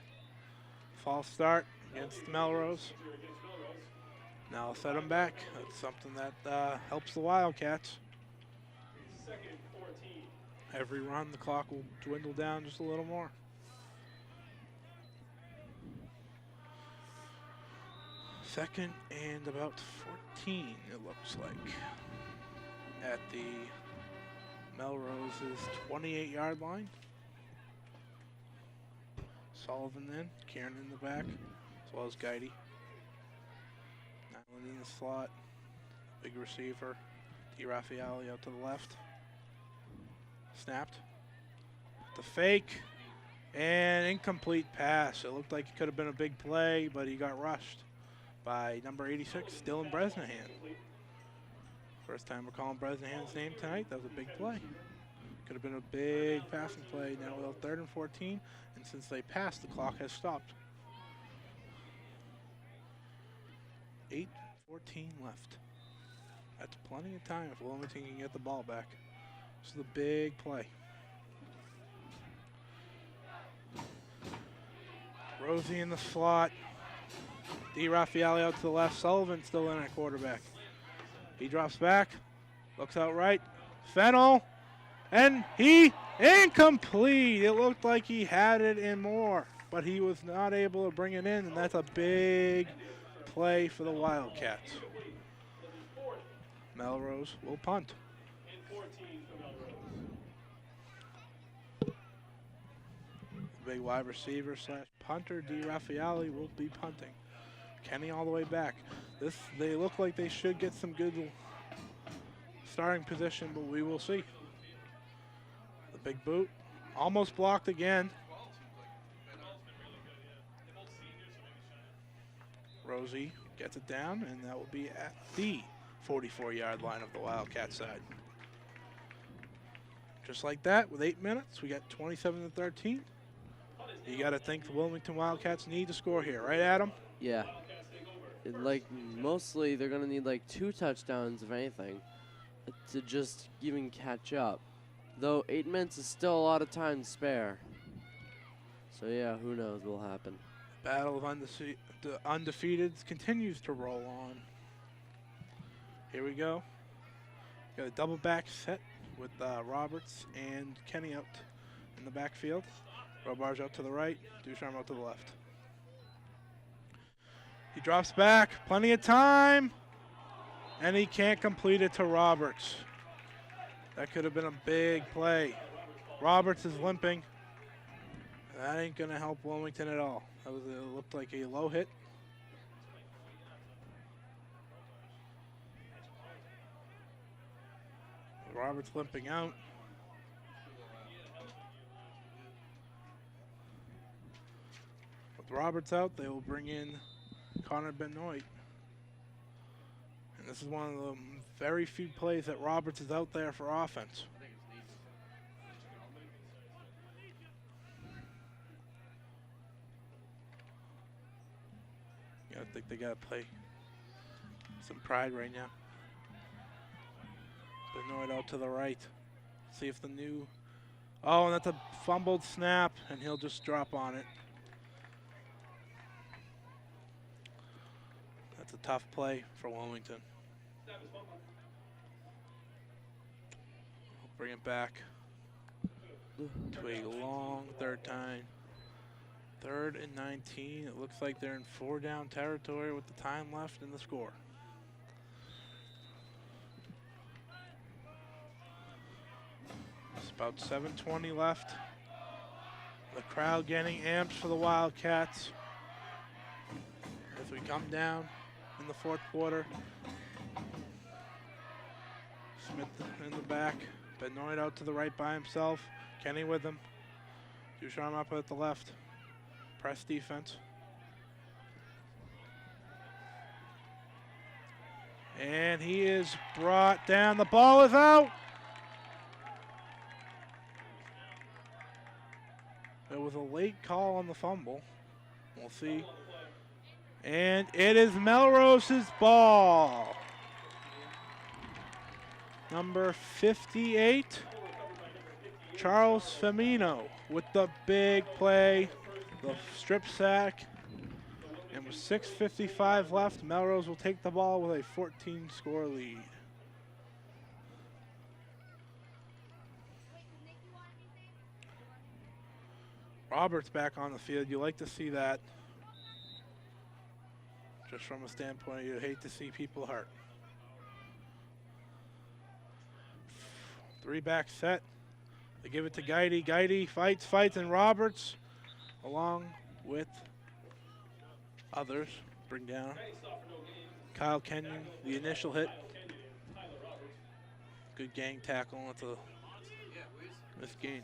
False start against Melrose. Now I'll set them back. That's something that helps the Wildcats. 2nd 14. Every run, the clock will dwindle down just a little more. Second and about 14, it looks like, at the Melrose's 28-yard line. Sullivan in, Kieran in the back, as well as Guidy. Nyland in the slot, big receiver, DiRaffaele out to the left. Snapped. The fake, and incomplete pass. It looked like it could have been a big play, but he got rushed by number 86, Dylan Bresnahan. First time we're calling Bresnahan's name tonight. That was a big play. Could have been a big passing play. Now we'll 3rd and 14, and since they passed, the clock has stopped. 8:14 left. That's plenty of time if Wilmington can get the ball back. This is a big play. Rosie in the slot. DiRaffaele out to the left. Sullivan still in at quarterback. He drops back, looks out right. Fennell, and he incomplete. It looked like he had it and more, but he was not able to bring it in, and that's a big play for the Wildcats. Melrose will punt. And 14 for Melrose. The big wide receiver / punter DiRaffaele will be punting. Kenny all the way back. They look like they should get some good starting position, but we will see. The big boot, almost blocked again. Rosie gets it down, and that will be at the 44-yard line of the Wildcat side. Just like that, with 8 minutes, we got 27-13. You got to think the Wilmington Wildcats need to score here, right, Adam? Yeah. Like, mostly they're going to need like 2 touchdowns, if anything, to just even catch up. Though 8 minutes is still a lot of time to spare. So yeah, who knows what will happen. Battle of the undefeateds continues to roll on. Here we go. Got a double back set with Roberts and Kenny out in the backfield. Robarge out to the right, Ducharme out to the left. He drops back, plenty of time, and he can't complete it to Roberts. That could have been a big play. Roberts is limping. That ain't gonna help Wilmington at all. It looked like a low hit. Roberts limping out. With Roberts out, they will bring in Connor Benoit. And this is one of the very few plays that Roberts is out there for offense. I think they got to play some pride right now. Benoit out to the right. See if the new... Oh, and that's a fumbled snap, and he'll just drop on it. That's a tough play for Wilmington. Bring it back to a long third time. 3rd and 19. It looks like they're in 4-down territory with the time left in the score. It's about 7:20 left. The crowd getting amped for the Wildcats as we come down in the 4th quarter. Smith in the back. Benoit out to the right by himself. Kenny with him. Ducharme up at the left. Press defense. And he is brought down. The ball is out. It was a late call on the fumble. We'll see. And it is Melrose's ball. Number 58, Charles Femino with the big play. The strip sack, and with 6:55 left, Melrose will take the ball with a 14-score lead. Roberts back on the field. You like to see that. Just from a standpoint, you hate to see people hurt. 3-back set. They give it to Guidy. Guidy fights, and Roberts, along with others, bring down Kyle Kenyon, the initial hit. Good gang tackle. That's a missed gain.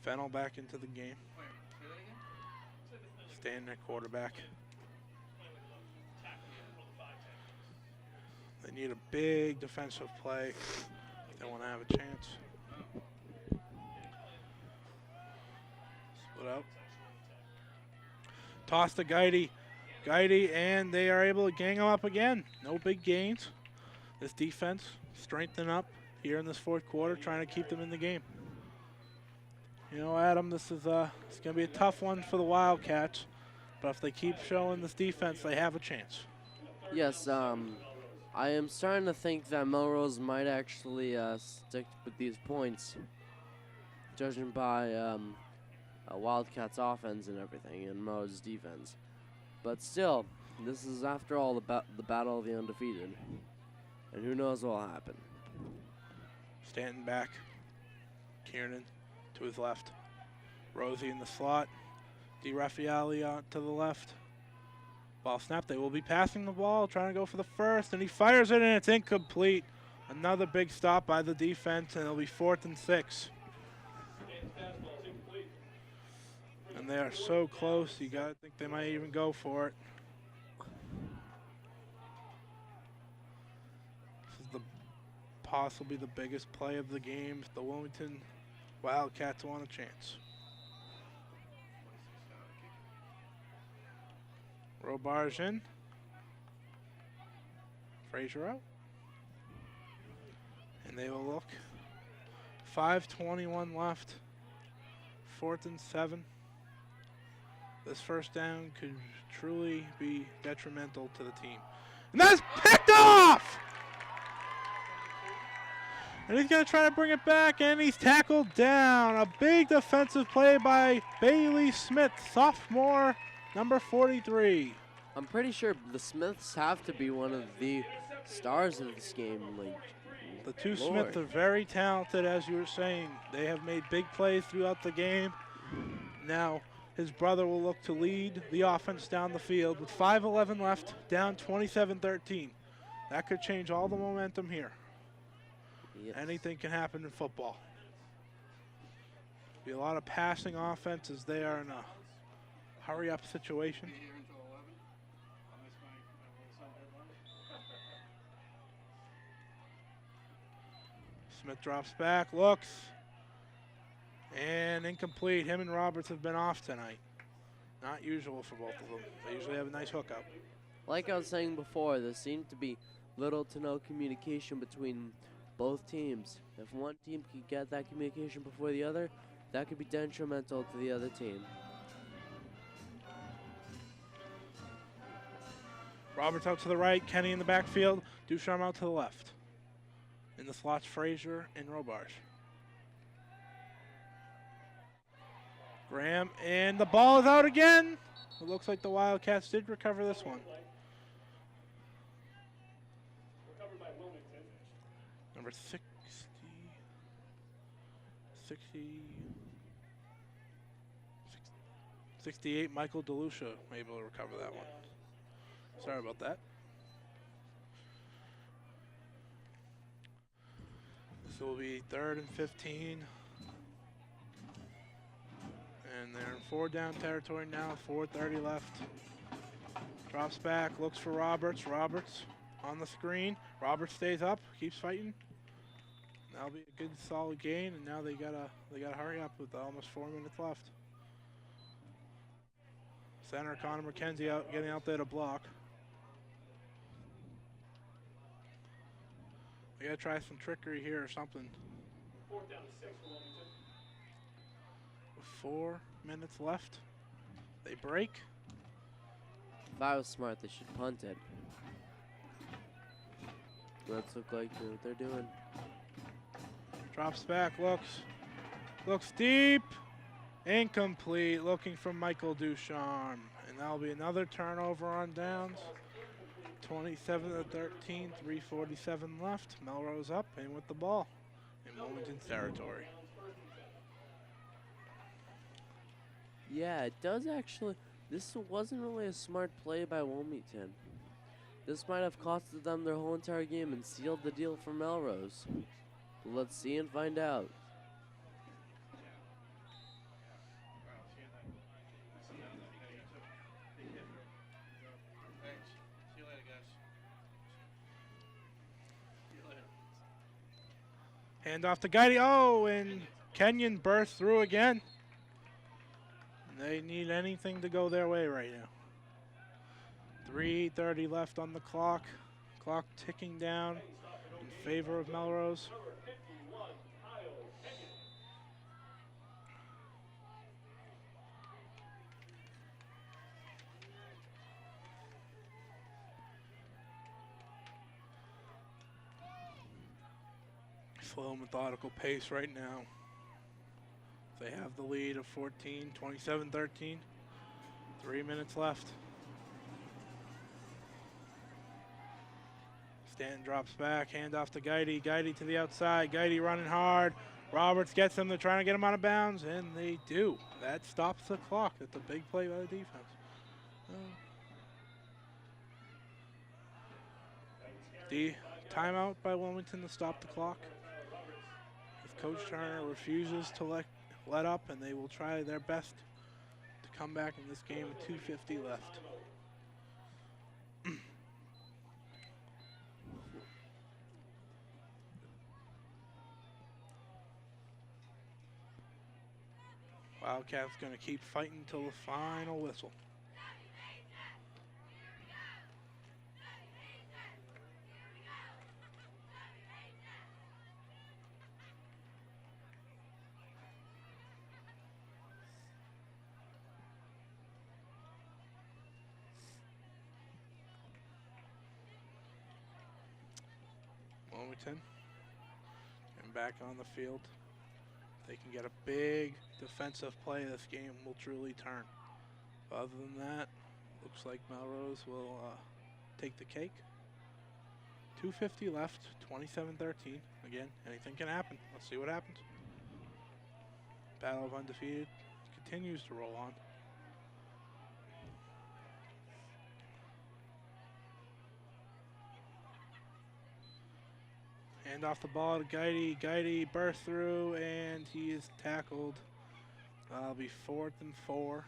Fennell back into the game. Staying at quarterback. They need a big defensive play if they want to have a chance. Split out. Toss to Guidy. Guidy, and they are able to gang him up again. No big gains. This defense strengthen up here in this 4th quarter, trying to keep them in the game. You know, Adam, this is it's going to be a tough one for the Wildcats, but if they keep showing this defense, they have a chance. Yes, I am starting to think that Melrose might actually stick with these points, judging by Wildcats' offense and everything, and Melrose's defense. But still, this is, after all, the battle of the undefeated, and who knows what will happen. Stanton back. Kiernan to his left. Rosie in the slot. DiRaffaele out to the left. Ball snap. They will be passing the ball, trying to go for the first, and he fires it, and it's incomplete. Another big stop by the defense, and it'll be 4th and 6. And they are so close, you gotta think they might even go for it. This is possibly the biggest play of the game. The Wilmington Wildcats want a chance. Robarge in. Frazier out. And they will look. 5:21 left. 4th and 7. This first down could truly be detrimental to the team. And that's picked off! And he's going to try to bring it back, and he's tackled down. A big defensive play by Bailey Smith, sophomore, number 43. I'm pretty sure the Smiths have to be one of the stars of this game. Like, the two Lord. Smiths are very talented, as you were saying. They have made big plays throughout the game. Now his brother will look to lead the offense down the field with 5:11 left, down 27-13. That could change all the momentum here. Yes. Anything can happen in football. Be a lot of passing offense as they are in a hurry-up situation. Smith drops back, looks, and incomplete. Him and Roberts have been off tonight. Not usual for both of them. They usually have a nice hookup. Like I was saying before, there seemed to be little to no communication between both teams. If one team could get that communication before the other, that could be detrimental to the other team. Roberts out to the right, Kenny in the backfield, Ducharme out to the left. In the slots, Frazier and Robarge. Graham, and the ball is out again. It looks like the Wildcats did recover this one. Recovered by Wilmington. Number 60, 68, Michael DeLucia able to recover that one. Sorry about that. This will be 3rd and 15. And they're in 4-down territory now, 4:30 left. Drops back, looks for Roberts. Roberts on the screen. Roberts stays up, keeps fighting. That'll be a good solid gain, and now they gotta hurry up with almost 4 minutes left. Center Connor McKenzie out, getting out there to block. We gotta try some trickery here or something. 4th down and 6 for Wilmington. With 4 minutes left, they break. If I was smart, they should punt it. Let's look like what they're doing. Drops back, looks deep, incomplete. Looking for Michael Ducharme, and that'll be another turnover on downs. 27-13, 3:47 left. Melrose up and with the ball in Wilmington's territory. Yeah, it does actually. This wasn't really a smart play by Wilmington. This might have costed them their whole entire game and sealed the deal for Melrose. But let's see and find out. Hand off to Guidey. Oh, and Kenyon burst through again. They need anything to go their way right now. 3:30 left on the clock. Clock ticking down in favor of Melrose. Slow, methodical pace right now. They have the lead of 14, 27-13. 3 minutes left. Stanton drops back, hand off to Guidey. Guidey to the outside. Guidey running hard. Roberts gets them. They're trying to get him out of bounds, and they do. That stops the clock. That's a big play by the defense. The timeout by Wilmington to stop the clock. If Coach Turner refuses to let up, and they will try their best to come back in this game with 2:50 left. Wildcats going to keep fighting until the final whistle. Wilmington back on the field. If they can get a big defensive play, this game will truly turn. Other than that, looks like Melrose will take the cake. 2:50 left, 27-13. Again, anything can happen. Let's see what happens. Battle of Undefeated continues to roll on. Hand off the ball to Guidy. Guidy bursts through, and he is tackled. That'll be 4th and 4.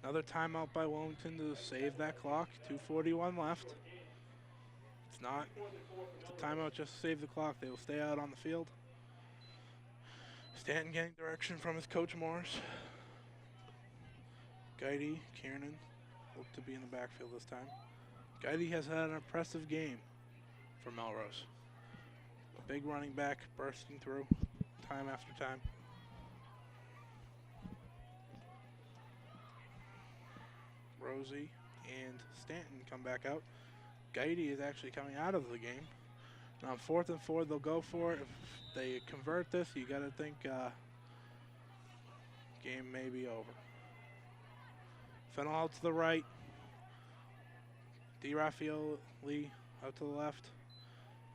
Another timeout by Wilmington to save that clock. 2:41 left. It's not the timeout just to save the clock. They will stay out on the field. Stanton getting direction from his coach Morris. Guidy, Kiernan look to be in the backfield this time. Guidy has had an impressive game for Melrose. Big running back bursting through time after time. Rosie and Stanton come back out. Guidy is actually coming out of the game. Now 4th and 4, they'll go for it. If they convert this, you got to think game may be over. Fennel out to the right. DeRaffaele out to the left.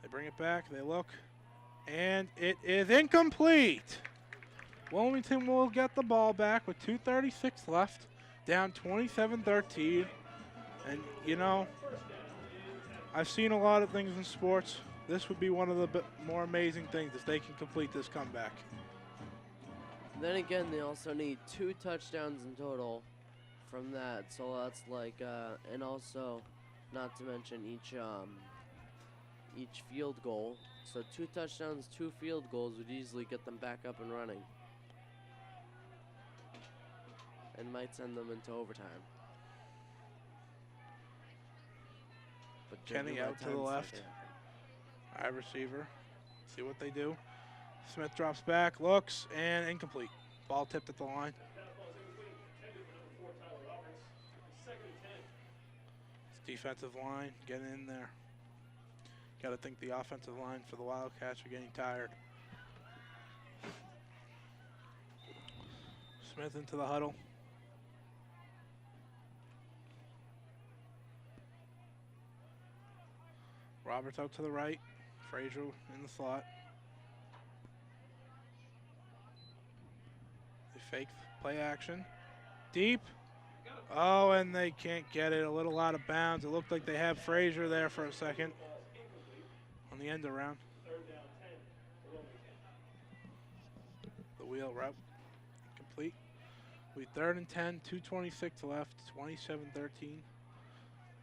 They bring it back, they look, and it is incomplete. Wilmington will get the ball back with 2:36 left, down 27-13. And, you know, I've seen a lot of things in sports. This would be one of the more amazing things if they can complete this comeback. Then again, they also need 2 touchdowns in total from that. So that's like, and also, not to mention each field goal. So 2 touchdowns, 2 field goals would easily get them back up and running. And might send them into overtime. But Kenny out to the left. High receiver. See what they do. Smith drops back, looks, and incomplete. Ball tipped at the line. It's defensive line getting in there. Got to think the offensive line for the Wildcats are getting tired. Smith into the huddle. Roberts out to the right. Frazier in the slot. They fake play action. Deep. Oh, and they can't get it. A little out of bounds. It looked like they had Frazier there for a second on the end around. The wheel route complete. We 3rd and 10, 2:26 left, 27-13.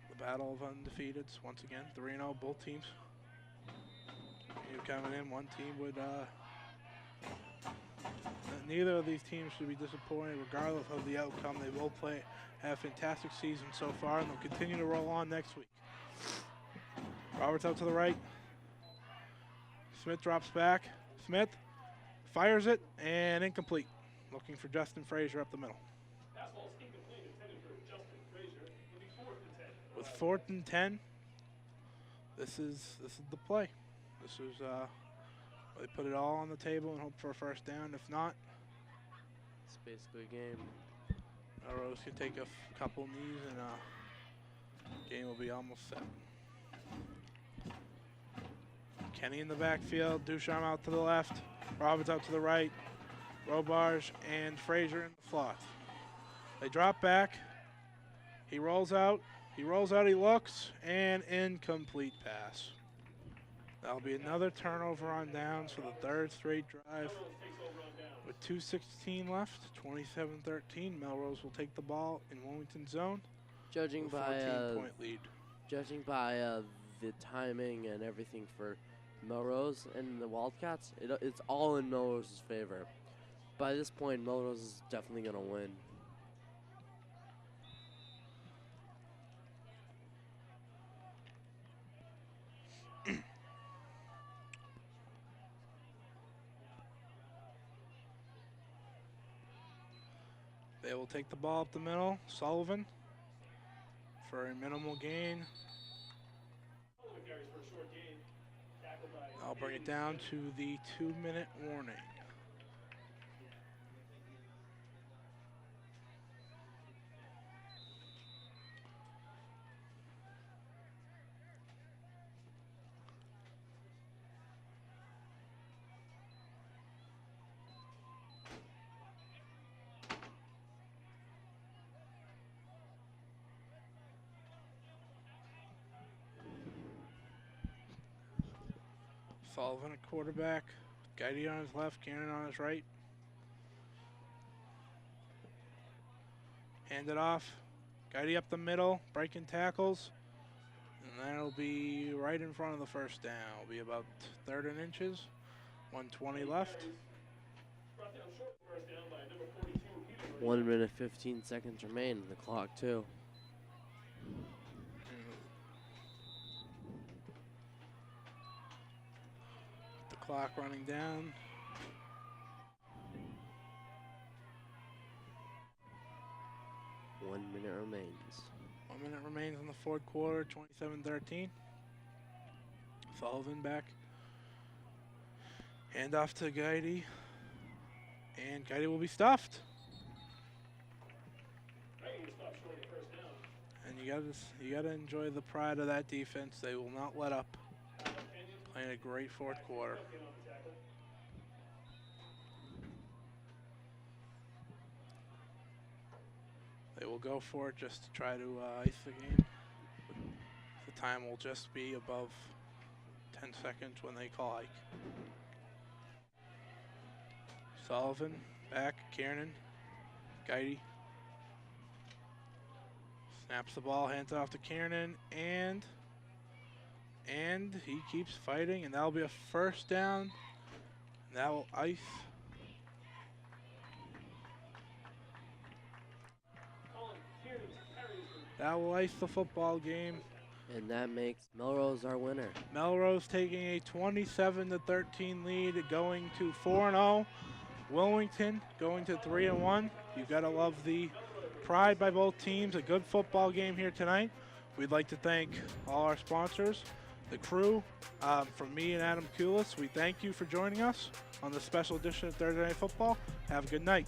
The battle of undefeateds once again, 3-0 both teams. Coming in, one team would neither of these teams should be disappointed regardless of the outcome. They both have a fantastic season so far, and they'll continue to roll on next week. Roberts out to the right. Smith drops back. Smith fires it, and incomplete. Looking for Justin Frazier up the middle. With 4th and 10, this is the play. This is they put it all on the table and hope for a first down. If not, it's basically a game. Melrose can take a couple knees and game will be almost set. Kenny in the backfield, Ducharme out to the left, Roberts out to the right, Robarge and Frazier in the slot. They drop back. He rolls out. He looks, and incomplete pass. That'll be another turnover on downs for the 3rd straight drive. With 2:16 left, 27-13, Melrose will take the ball in Wilmington zone. Judging by 14-point lead. Judging by the timing and everything for Melrose and the Wildcats, it's all in Melrose's favor. By this point, Melrose is definitely going to win. They will take the ball up the middle. Sullivan for a minimal gain. I'll bring it down to the 2-minute warning. Sullivan at quarterback, Guidey on his left, Cannon on his right. Hand it off, Guidey up the middle, breaking tackles, and that'll be right in front of the first down. It'll be about 3rd and inches, 1:20 left. 1 minute 15 seconds remain in the clock too. Clock running down. One minute remains. 1 minute remains in the fourth quarter, 27-13. Sullivan back. Hand off to Guidey. And Guidey will be stuffed. And you gotta enjoy the pride of that defense. They will not let up. Playing a great fourth quarter. They will go for it just to try to ice the game. The time will just be above 10 seconds when they call hike. Sullivan back, Kiernan, Guidey. Snaps the ball, hands it off to Kiernan, and he keeps fighting, and that'll be a first down. That will ice. That will ice the football game. And that makes Melrose our winner. Melrose taking a 27-13 lead, going to 4-0. Wilmington going to 3-1. You gotta love the pride by both teams. A good football game here tonight. We'd like to thank all our sponsors. The crew, from me and Adam Kulis, we thank you for joining us on the special edition of Thursday Night Football. Have a good night.